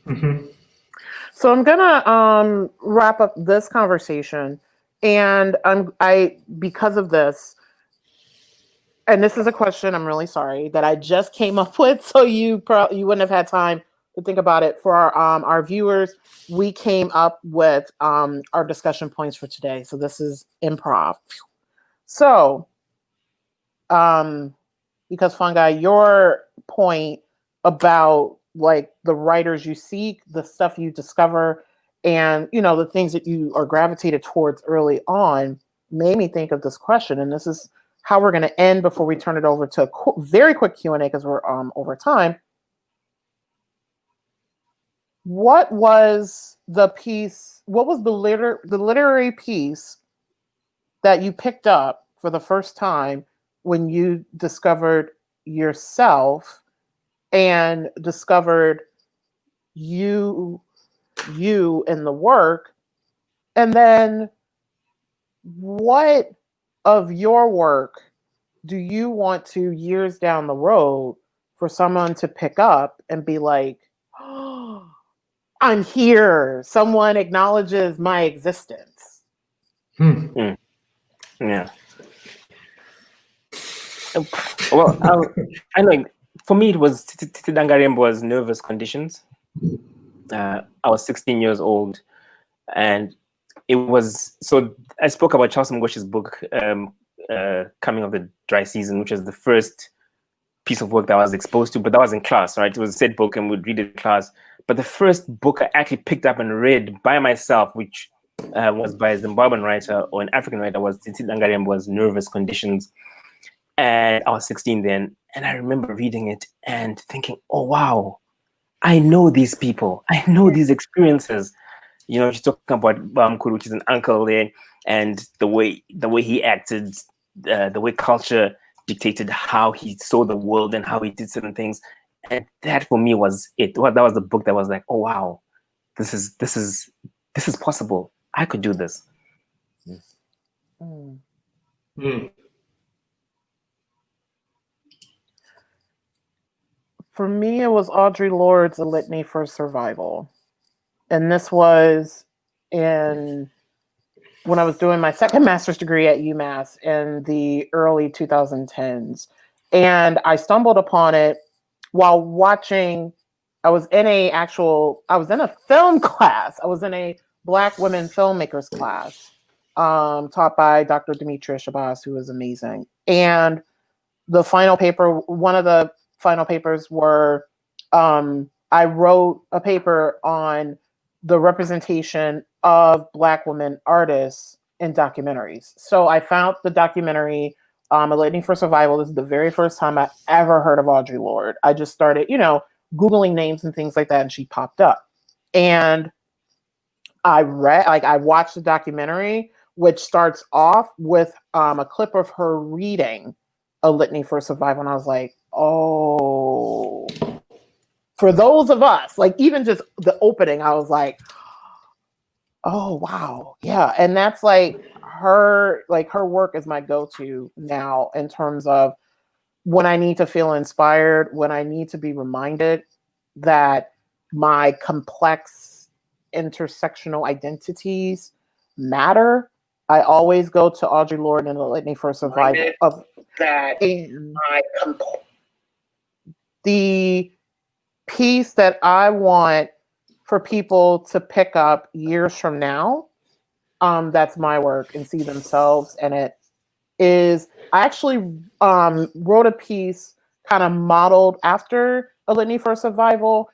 Mm-hmm. So I'm gonna wrap up this conversation, and I because of this, and this is a question I'm really sorry that I just came up with, so you wouldn't have had time to think about it. For our viewers, we came up with our discussion points for today. So this is improv. So, because Fungi, your point about like the writers you seek, the stuff you discover, and the things that you are gravitated towards early on, made me think of this question, and this is how we're going to end before we turn it over to a very quick Q&A because we're over time. What was the piece? What was the literary piece that you picked up for the first time when you discovered yourself and discovered you in the work? And then what of your work do you want to, years down the road, for someone to pick up and be like, oh, I'm here, someone acknowledges my existence? Yeah. Well, I know. For me, it was Titi Dangarembwa's Nervous Conditions. I was 16 years old, and it was so. I spoke about Charles Mngoshi's book, Coming of the Dry Season, which was the first piece of work that I was exposed to, but that was in class, right? It was a set book, and we'd read it in class. But the first book I actually picked up and read by myself, which was by a Zimbabwean writer or an African writer, was Titi Dangarembwa's Nervous Conditions. And I was 16 then, and I remember reading it and thinking, oh wow, I know these people, I know these experiences. She's talking about Bamkuru, which is an uncle there, and the way he acted, the way culture dictated how he saw the world and how he did certain things. And that for me was it. That was the book that was like, oh wow, this is possible. I could do this. For me, it was Audre Lorde's A Litany for Survival. And this was in when I was doing my second master's degree at UMass in the early 2010s. And I stumbled upon it while watching, I was in a film class. I was in a Black women filmmakers class taught by Dr. Demetria Shabazz, who was amazing. And the final paper, one of the final papers were, I wrote a paper on the representation of Black women artists in documentaries. So I found the documentary, A Litany for Survival. This is the very first time I ever heard of Audre Lorde. I just started, Googling names and things like that, and she popped up. And I watched the documentary, which starts off with a clip of her reading A Litany for Survival. And I was like, oh, for those of us, like even just the opening, I was like, oh, wow. Yeah. And that's her work is my go-to now in terms of when I need to feel inspired, when I need to be reminded that my complex intersectional identities matter. I always go to Audre Lorde and A Litany for Survival of that. The piece that I want for people to pick up years from now, that's my work, and see themselves in it, is I actually wrote a piece kind of modeled after A Litany for Survival.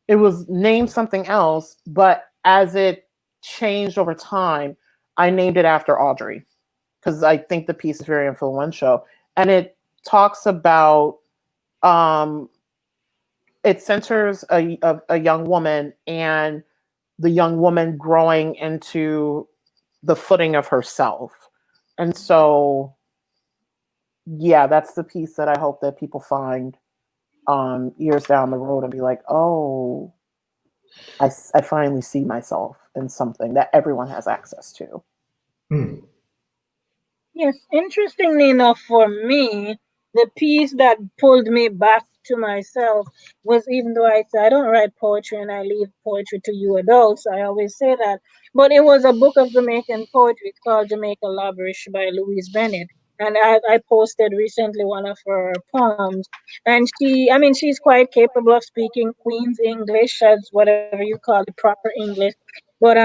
It was named something else, but as it changed over time, I named it after Audre, because I think the piece is very influential. And it talks about, it centers a young woman and the young woman growing into the footing of herself. And so, yeah, that's the piece that I hope that people find years down the road and be like, oh, I finally see myself in something that everyone has access to. Yes, interestingly enough for me, the piece that pulled me back to myself was, even though I say I don't write poetry and I leave poetry to you adults, I always say that, but it was a book of Jamaican poetry called Jamaica Lavish by Louise Bennett. And I posted recently one of her poems. And she's quite capable of speaking Queen's English, as whatever you call it, proper English. But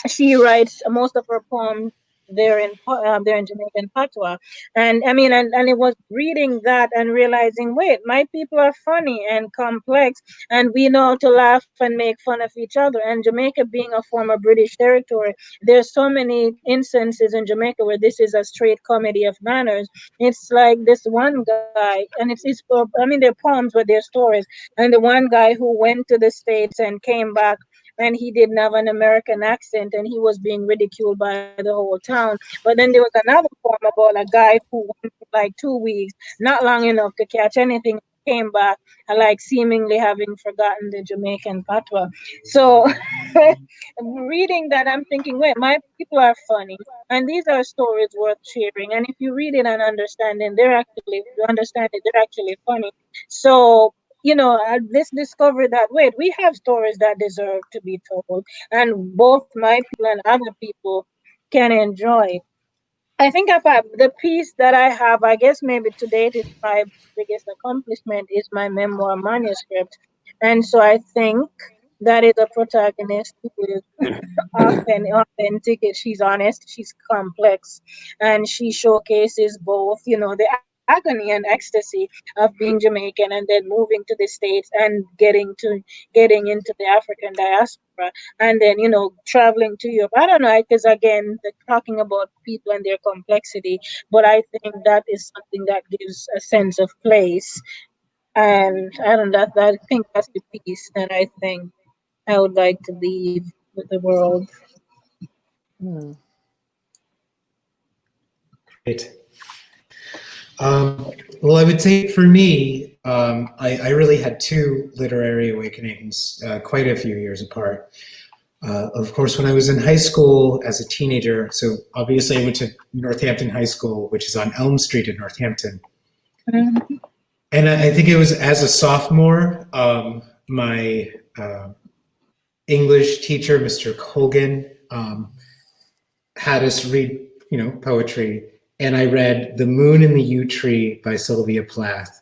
she writes most of her poems there in Jamaican patois, and and it was reading that and realizing, wait, my people are funny and complex, and we know how to laugh and make fun of each other. And Jamaica being a former British territory, there's so many instances in Jamaica where this is a straight comedy of manners. It's like this one guy, and they're poems but they're stories, and the one guy who went to the States and came back, and he didn't have an American accent, and he was being ridiculed by the whole town. But then there was another poem about a guy who went for like 2 weeks, not long enough to catch anything, came back, like seemingly having forgotten the Jamaican patois. So reading that, I'm thinking, wait, my people are funny, and these are stories worth sharing. And if you read it and understand it, they're actually funny. So I just discovered that, wait, we have stories that deserve to be told, and both my people and other people can enjoy. I think the piece that I have, I guess maybe to date, is my biggest accomplishment, is my memoir manuscript. And so I think that is a protagonist who is often authentic. She's honest, she's complex, and she showcases both, the agony and ecstasy of being Jamaican and then moving to the States and getting into the African diaspora, and then traveling to Europe. I don't know, because again, talking about people and their complexity, but I think that is something that gives a sense of place. And I think that's the piece that I think I would like to leave with the world. Great. Well, I would say for me, I really had two literary awakenings quite a few years apart. Of course, when I was in high school as a teenager, so obviously I went to Northampton High School, which is on Elm Street in Northampton. Mm-hmm. And I think it was as a sophomore, my English teacher, Mr. Colgan, had us read, poetry, and I read "The Moon and the Yew Tree" by Sylvia Plath,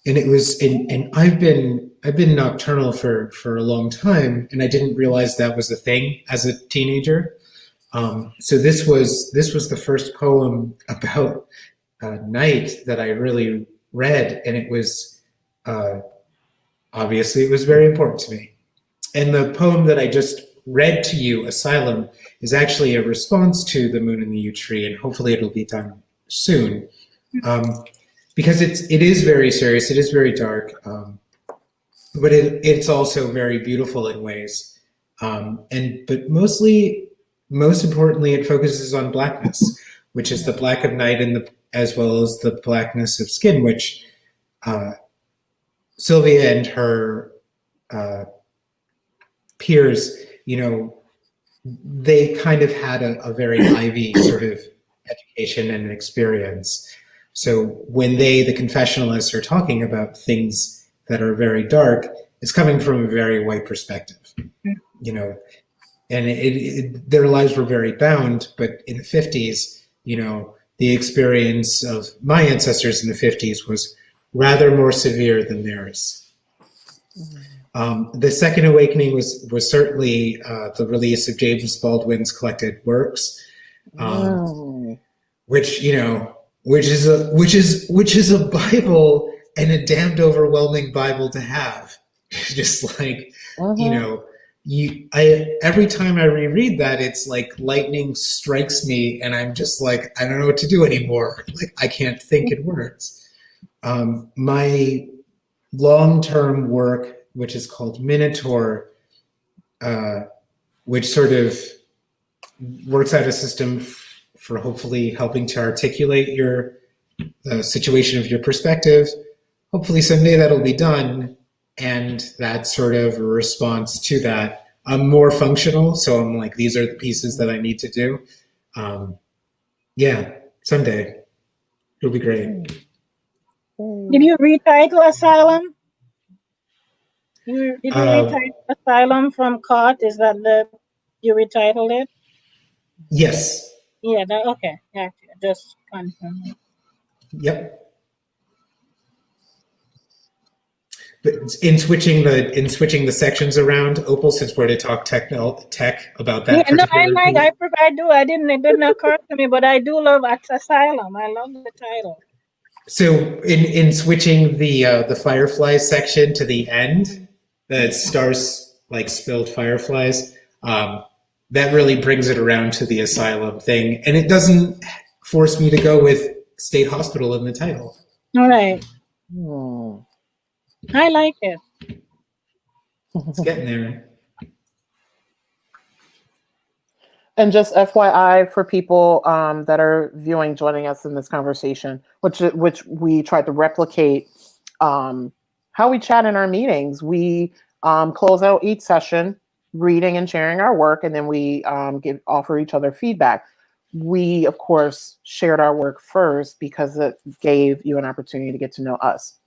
and it was, and I've been nocturnal for a long time, and I didn't realize that was a thing as a teenager. So this was the first poem about night that I really read, and it was obviously it was very important to me. And the poem that I just read to you, Asylum, is actually a response to The Moon and the Yew Tree, and hopefully it'll be done soon. Because it is very serious, it is very dark, but it's also very beautiful in ways. But most importantly, it focuses on blackness, which is the black of night as well as the blackness of skin, which Sylvia and her peers, they kind of had a very Ivy sort of education and experience. So when the confessionalists, are talking about things that are very dark, it's coming from a very white perspective, and their lives were very bound. But in the 50s, the experience of my ancestors in the 50s was rather more severe than theirs. The Second Awakening was certainly the release of James Baldwin's collected works, which is a Bible, and a damned overwhelming Bible to have. Just like, every time I reread that, it's like lightning strikes me, and I'm just like, I don't know what to do anymore. Like, I can't think in words. My long-term work, which is called Minotaur, which sort of works out a system for hopefully helping to articulate the situation of your perspective. Hopefully someday that'll be done, and that's sort of a response to that. I'm more functional, so I'm like, these are the pieces that I need to do. Yeah, someday it'll be great. Did you retitle Asylum? Did you retitle Asylum from Caught? Is that you retitled it? Yes. Yeah, okay. Gotcha. Just confirm. Yep. But in switching the sections around, Opal, since we're to talk tech about that. Yeah, no, I do. It didn't occur to me, but I do love Asylum. I love the title. So in switching the fireflies section to the end, that stars like spilled fireflies, that really brings it around to the asylum thing, and it doesn't force me to go with state hospital in the title. All right. I like it. It's getting there. And just FYI for people that are joining us in this conversation, which we tried to replicate how we chat in our meetings. We close out each session reading and sharing our work, and then we offer each other feedback. We, of course, shared our work first because it gave you an opportunity to get to know us.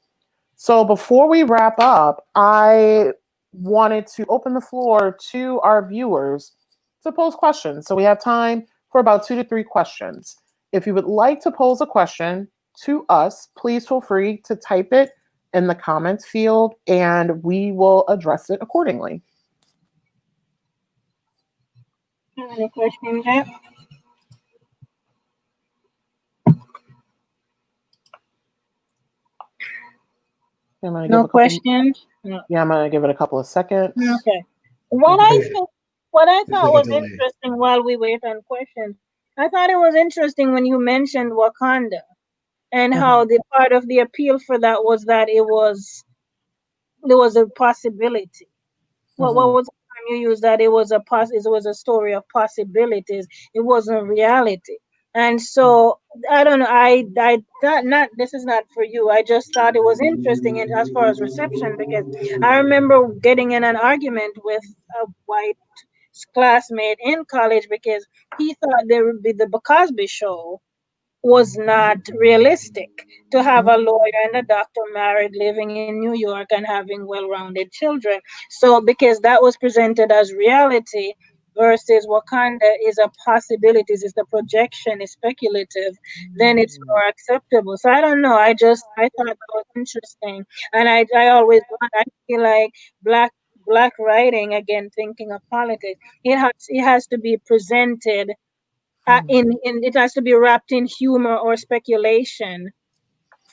So before we wrap up, I wanted to open the floor to our viewers to pose questions. So we have time for about 2 to 3 questions. If you would like to pose a question to us, please feel free to type it in the comments field, and we will address it accordingly. Any questions yet? No questions? No. Yeah, I'm going to give it a couple of seconds. Okay. What I thought was interesting while we wait on questions, I thought it was interesting when you mentioned Wakanda and how the part of the appeal for that was that there was a possibility. What was the time you used that it was a story of possibilities. It wasn't reality. And so I don't know. I not this is not for you. I just thought it was interesting as far as reception, because I remember getting in an argument with a white classmate in college because he thought there would be the Cosby Show was not realistic to have a lawyer and a doctor married, living in New York and having well-rounded children. So because that was presented as reality, versus Wakanda is a possibility, is the projection, is speculative, then it's more acceptable. So I don't know. I thought that was interesting, and I always I feel like black writing, again thinking of politics, it has to be presented in it has to be wrapped in humor or speculation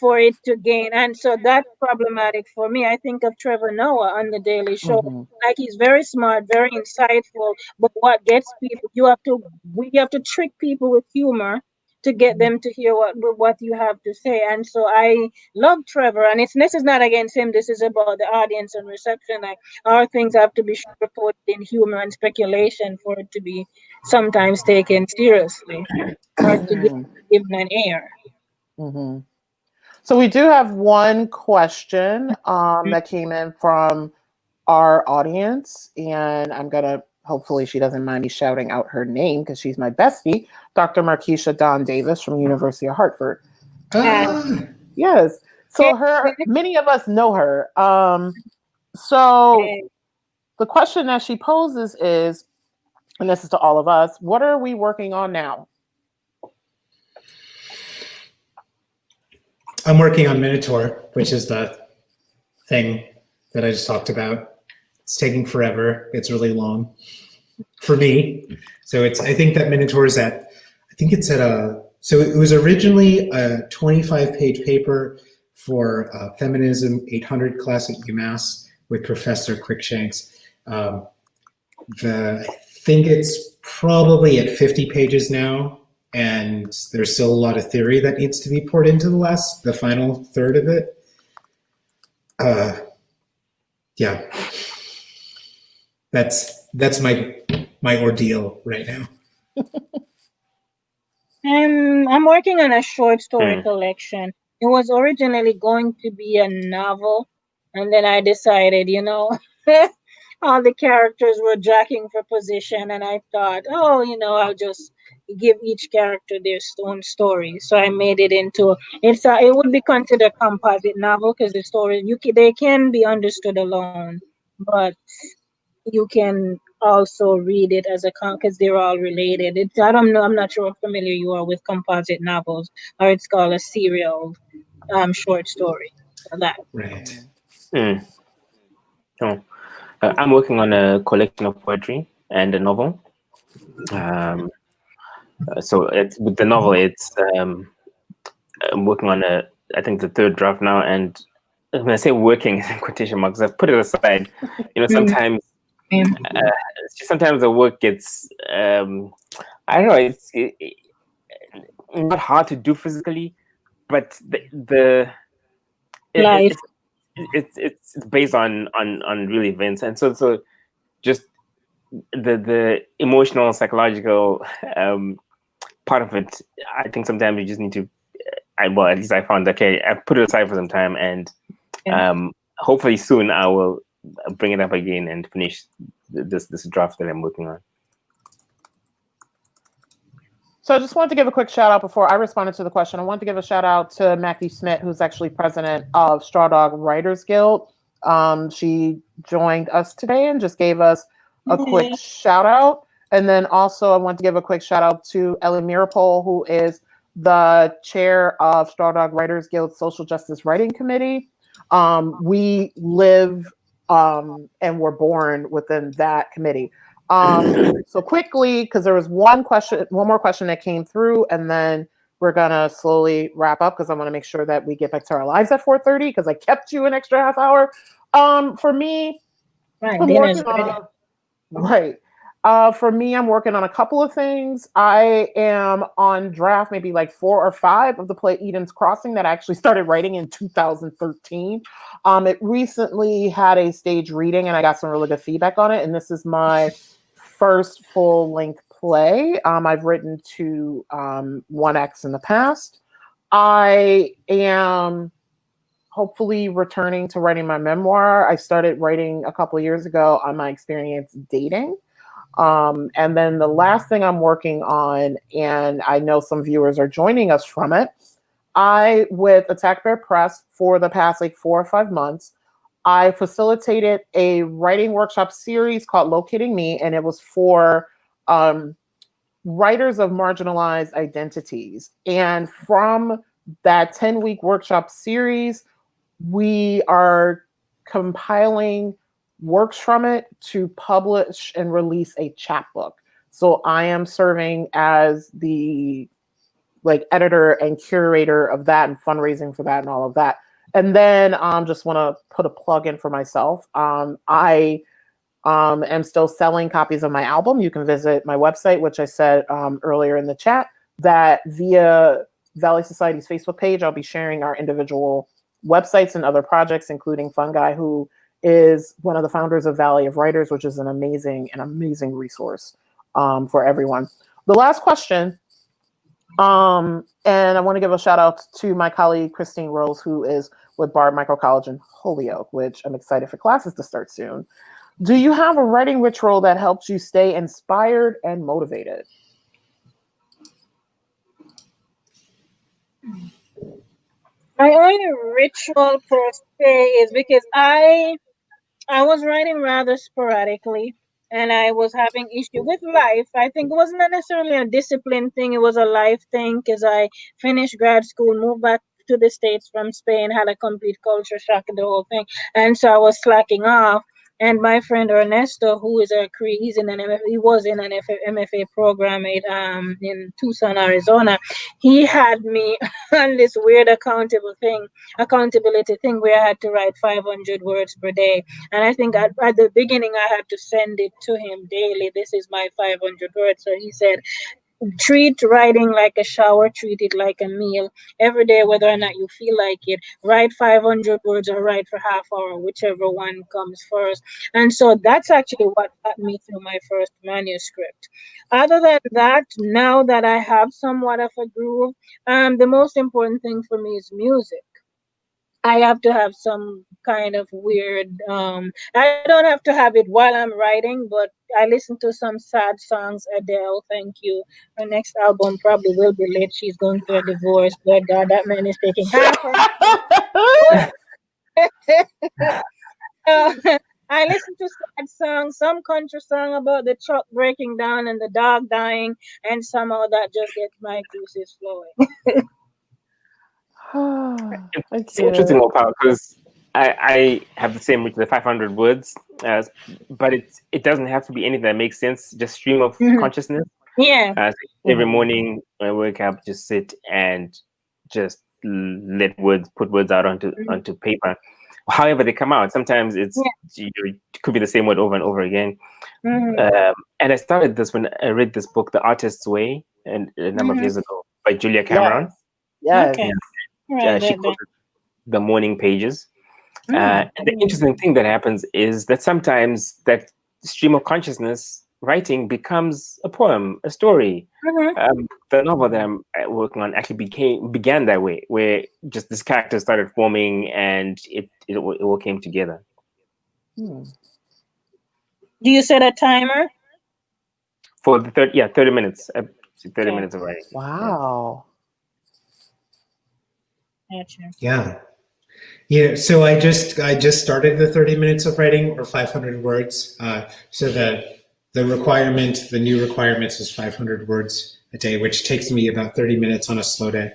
for it to gain. And so that's problematic for me. I think of Trevor Noah on the Daily Show. Mhm. Like, he's very smart, very insightful, but what gets people, you have to trick people with humor to get them to hear what you have to say. And so I love Trevor, and this is not against him. This is about the audience and reception. Like, our things have to be reported in humor and speculation for it to be sometimes taken seriously or to be Mhm. given an air. Mhm. So we do have one question that came in from our audience, and I'm gonna hopefully she doesn't mind me shouting out her name because she's my bestie, Dr. Markeisha Don Davis from University of Hartford. Ah, Yes. So many of us know her. So the question that she poses is, and this is to all of us, what are we working on now? I'm working on Minotaur, which is the thing that I just talked about. It's taking forever. It's really long for me. So I think that Minotaur is so it was originally a 25-page paper for Feminism 800 class at UMass with Professor Quickshanks. I think it's probably at 50 pages now, and there's still a lot of theory that needs to be poured into the final third of it. Yeah, that's my ordeal right now. I'm working on a short story collection. It was originally going to be a novel, and then I decided, all the characters were jockeying for position, and I thought, I'll just give each character their own story. So I made it into it would be considered a composite novel because the story they can be understood alone, but you can also read it as because they're all related. I don't know. I'm not sure how familiar you are with composite novels, or it's called a serial short story. That. Right. Oh. I'm working on a collection of poetry and a novel. So with the novel, I'm working on I think the third draft now, and when I say working in quotation marks, I've put it aside. Sometimes the work gets I don't know, it's not hard to do physically, but it's based on real events, and so just the emotional, psychological part of it. I think sometimes you just need to. At least I found I put it aside for some time, and hopefully soon I will bring it up again and finish this draft that I'm working on. So I just wanted to give a quick shout out before I responded to the question. I wanted to give a shout out to Mackie Smith, who's actually president of Straw Dog Writers Guild. She joined us today and just gave us a quick shout out. And then also I want to give a quick shout out to Ellie Mirapol, who is the chair of Straw Dog Writers Guild Social Justice Writing Committee. We live and were born within that committee. So quickly, because there was one more question that came through, and then we're gonna slowly wrap up because I want to make sure that we get back to our lives at 4:30 because I kept you an extra half hour. For me, I'm working on for me, I'm working on a couple of things. I am on draft maybe like 4 or 5 of the play Eden's Crossing that I actually started writing in 2013. It recently had a stage reading and I got some really good feedback on it. And this is my first full-length play. I've written to 1X in the past. I am hopefully returning to writing my memoir. I started writing a couple of years ago on my experience dating. And then the last thing I'm working on, and I know some viewers are joining us from it, with Attack Bear Press for the past like 4 or 5 months, I facilitated a writing workshop series called Locating Me, and it was for writers of marginalized identities. And from that 10-week workshop series, we are compiling works from it to publish and release a chapbook. So I am serving as the editor and curator of that and fundraising for that and all of that. And then just want to put a plug in for myself. I am still selling copies of my album. You can visit my website, which I said earlier in the chat, that via Valley Society's Facebook page, I'll be sharing our individual websites and other projects, including Fungi, who is one of the founders of Valley of Writers, which is an amazing resource for everyone. The last question, and I want to give a shout out to my colleague, Christine Rose, who is with Bard Micro College in Holyoke, which I'm excited for classes to start soon. Do you have a writing ritual that helps you stay inspired and motivated? My only ritual per se is because I was writing rather sporadically, and I was having issue with life. I think it wasn't necessarily a discipline thing; it was a life thing. Because I finished grad school, moved back to the States from Spain, had a complete culture shock and the whole thing, and so I was slacking off. And my friend Ernesto, who is he was in an MFA program in Tucson, Arizona. He had me on this weird accountability thing where I had to write 500 words per day. And I think at the beginning I had to send it to him daily. This is my 500 words. So he said, treat writing like a shower, treat it like a meal. Every day, whether or not you feel like it, write 500 words or write for half hour, whichever one comes first. And so that's actually what got me through my first manuscript. Other than that, now that I have somewhat of a groove, the most important thing for me is music. I have to have some kind of weird, I don't have to have it while I'm writing, but I listen to some sad songs. Adele, thank you. Her next album probably will be late. She's going through a divorce. But God, that man is taking half of I listen to sad songs, some country song about the truck breaking down and the dog dying, and somehow that just gets my juices flowing. It's interesting, because I have the same with the 500 words, but it doesn't have to be anything that makes sense. Just stream of consciousness. Yeah. So every morning when I wake up, just sit and just put words out onto paper. However they come out. Sometimes it could be the same word over and over again. And I started this when I read this book, The Artist's Way, and a number of years ago by Julia Cameron. Yes. Okay. She called it The Morning Pages. And the interesting thing that happens is that sometimes that stream of consciousness writing becomes a poem, a story. The novel that I'm working on actually began that way, where just this character started forming and it all came together. Do you set a timer? For the 30 minutes. 30 minutes of writing. Wow. Yeah. So I just started the 30 minutes of writing, or 500 words. So the new requirement is 500 words a day, which takes me about 30 minutes on a slow day,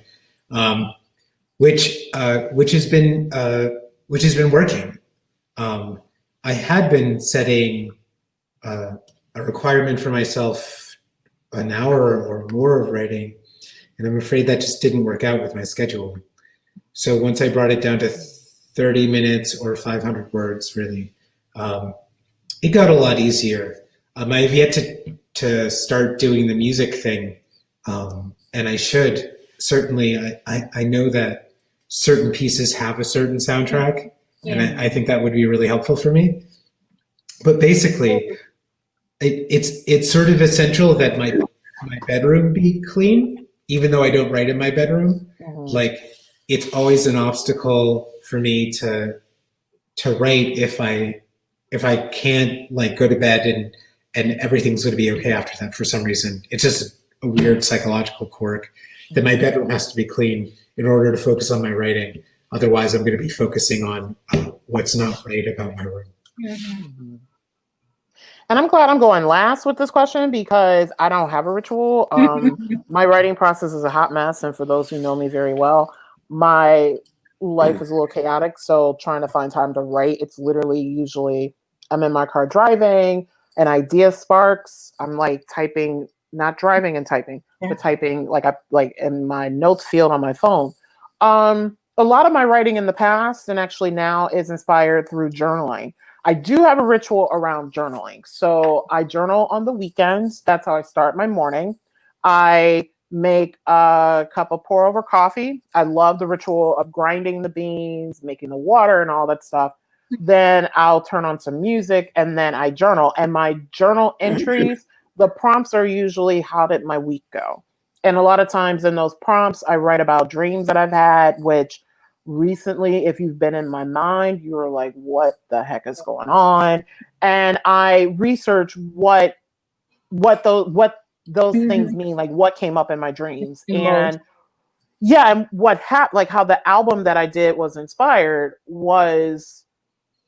which has been working. I had been setting a requirement for myself, an hour or more of writing, and I'm afraid that just didn't work out with my schedule. So once I brought it down to 30 minutes or 500 words, really, it got a lot easier. I have yet to start doing the music thing, and I should. Certainly, I know that certain pieces have a certain soundtrack, and I think that would be really helpful for me. But basically, it's sort of essential that my bedroom be clean, even though I don't write in my bedroom. Like, it's always an obstacle for me to write if I can't go to bed and everything's going to be okay after that for some reason. It's just a weird psychological quirk that my bedroom has to be clean in order to focus on my writing. Otherwise, I'm going to be focusing on what's not right about my room. Mhm. And I'm glad I'm going last with this question because I don't have a ritual. My writing process is a hot mess, and for those who know me very well, my life is a little chaotic. So trying to find time to write, it's literally usually I'm in my car driving, an idea sparks. I'm like typing, not driving and typing, but typing like in my notes field on my phone. A lot of my writing in the past and actually now is inspired through journaling. I do have a ritual around journaling. So I journal on the weekends. That's how I start my morning. I make a cup of pour over coffee. I love the ritual of grinding the beans, making the water, and all that stuff. Then I'll turn on some music and then I journal. And my journal entries, the prompts are usually how did my week go? And a lot of times in those prompts, I write about dreams that I've had, which recently, if you've been in my mind, you're like, what the heck is going on? And I research what those things mean, like what came up in my dreams. And yeah, and what happened, like how the album that I did was inspired was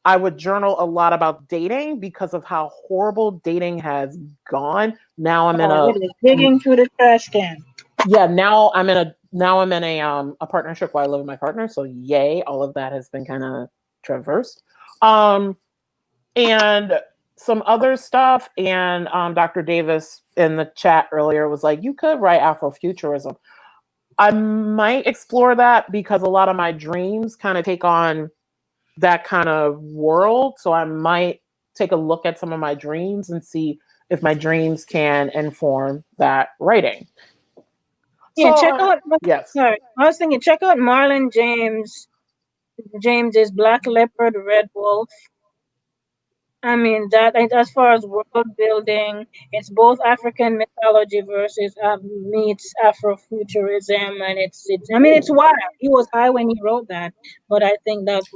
I would journal a lot about dating because of how horrible dating has gone. Now I'm in a digging through the trash can. yeah, now I'm in a partnership where I live with my partner. So yay, all of that has been kind of traversed. And some other stuff. And Dr. Davis in the chat earlier was like, you could write Afrofuturism. I might explore that because a lot of my dreams kind of take on that kind of world. So I might take a look at some of my dreams and see if my dreams can inform that writing. Yeah, So, check out. yes. Sorry, I was thinking, check out Marlon James's Black Leopard, Red Wolf. I mean that as far as world building, it's both African mythology versus meets Afrofuturism, and it's. I mean, it's wild. He was high when he wrote that, but I think that's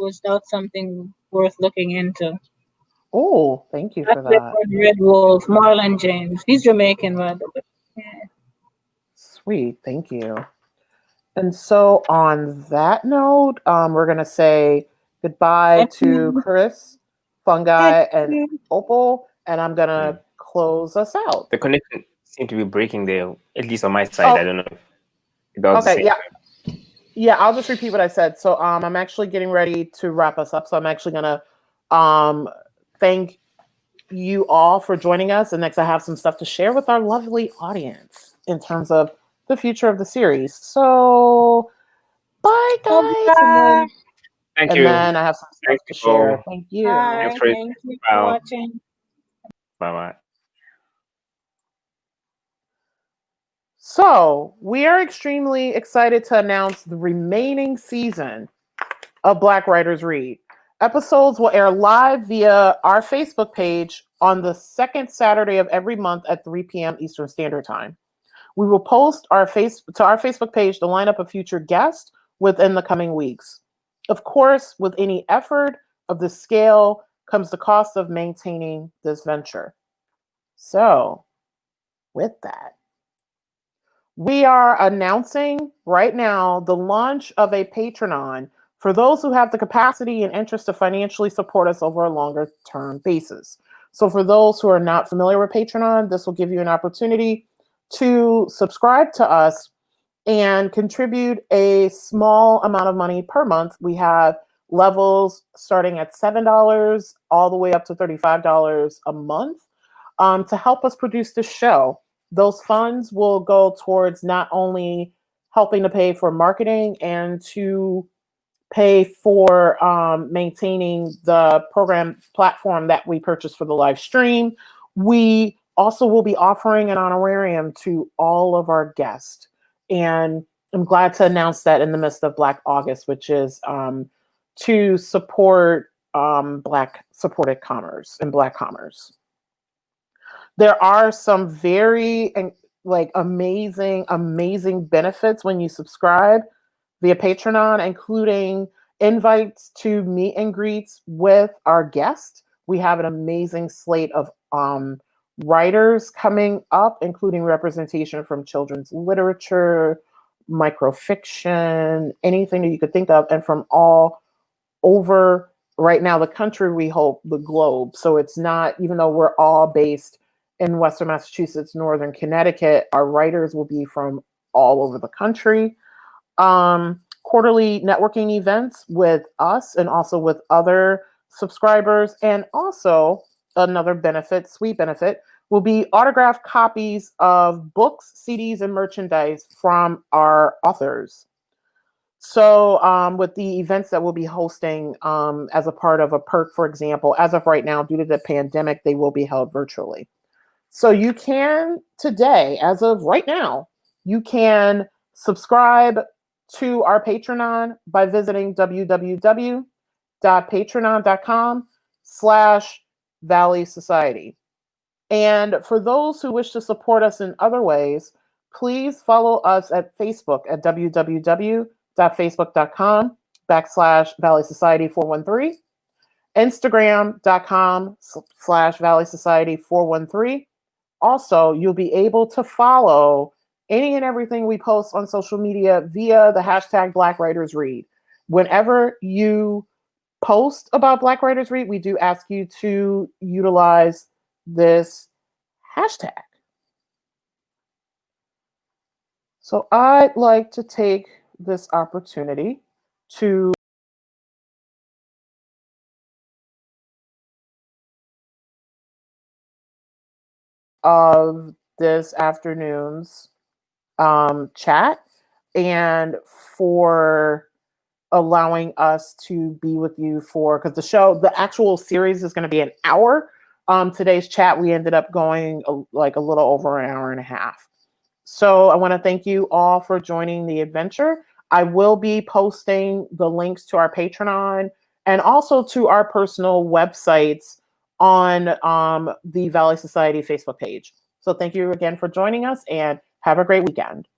something worth looking into. Oh, thank you Black for that. Leopard, Red Wolf, Marlon James. He's Jamaican, by the way. Yeah. Sweet, thank you. And so on that note, we're gonna say goodbye to Chris, Fungi, and Opal, and I'm gonna close us out. The connection seemed to be breaking there, at least on my side. I don't know if that was the Okay, same. yeah. Yeah, I'll just repeat what I said. So I'm actually getting ready to wrap us up. So I'm actually gonna thank you all for joining us. And next I have some stuff to share with our lovely audience in terms of the future of the series. So bye guys. Bye. Thank And you. then I have some stuff to share. Thank you. Bye. Thanks for it. Thank you for Wow. watching. Bye-bye. So we are extremely excited to announce the remaining season of Black Writers Read. Episodes will air live via our Facebook page on the second Saturday of every month at 3 p.m. Eastern Standard Time. We will post to our Facebook page the lineup of future guests within the coming weeks. Of course, with any effort of this scale comes the cost of maintaining this venture. So, with that, we are announcing right now the launch of a Patreon for those who have the capacity and interest to financially support us over a longer term basis. So for those who are not familiar with Patreon, this will give you an opportunity to subscribe to us and contribute a small amount of money per month. We have levels starting at $7 all the way up to $35 a month to help us produce this show. Those funds will go towards not only helping to pay for marketing and to pay for maintaining the program platform that we purchased for the live stream. We also will be offering an honorarium to all of our guests. And I'm glad to announce that in the midst of Black August, which is to support Black supported commerce and Black commerce. There are some very amazing benefits when you subscribe via Patreon, including invites to meet and greets with our guests. We have an amazing slate of writers coming up, including representation from children's literature, microfiction, anything that you could think of, and from all over right now the country, we hope the globe. So it's not, even though we're all based in Western Massachusetts, Northern Connecticut, our writers will be from all over the country. Quarterly networking events with us and also with other subscribers. And also another benefit, sweet benefit, will be autographed copies of books, CDs, and merchandise from our authors. So with the events that we'll be hosting as a part of a perk, for example, as of right now, due to the pandemic, they will be held virtually. So you can today, as of right now, you can subscribe to our Patreon by visiting www.patreon.com/Valley Society. And for those who wish to support us in other ways, please follow us at Facebook at www.facebook.com/Valley Society 413, Instagram.com/Valley Society 413. Also, you'll be able to follow any and everything we post on social media via the hashtag Black Writers Read. Whenever you post about Black Writers Read, we do ask you to utilize this hashtag. So I'd like to take this opportunity to of this afternoon's chat, and for allowing us to be with you for, because the actual series is going to be an hour. Today's chat, we ended up going like a little over an hour and a half. So I want to thank you all for joining the adventure. I will be posting the links to our Patreon and also to our personal websites on the Valley Society Facebook page. So thank you again for joining us, and have a great weekend.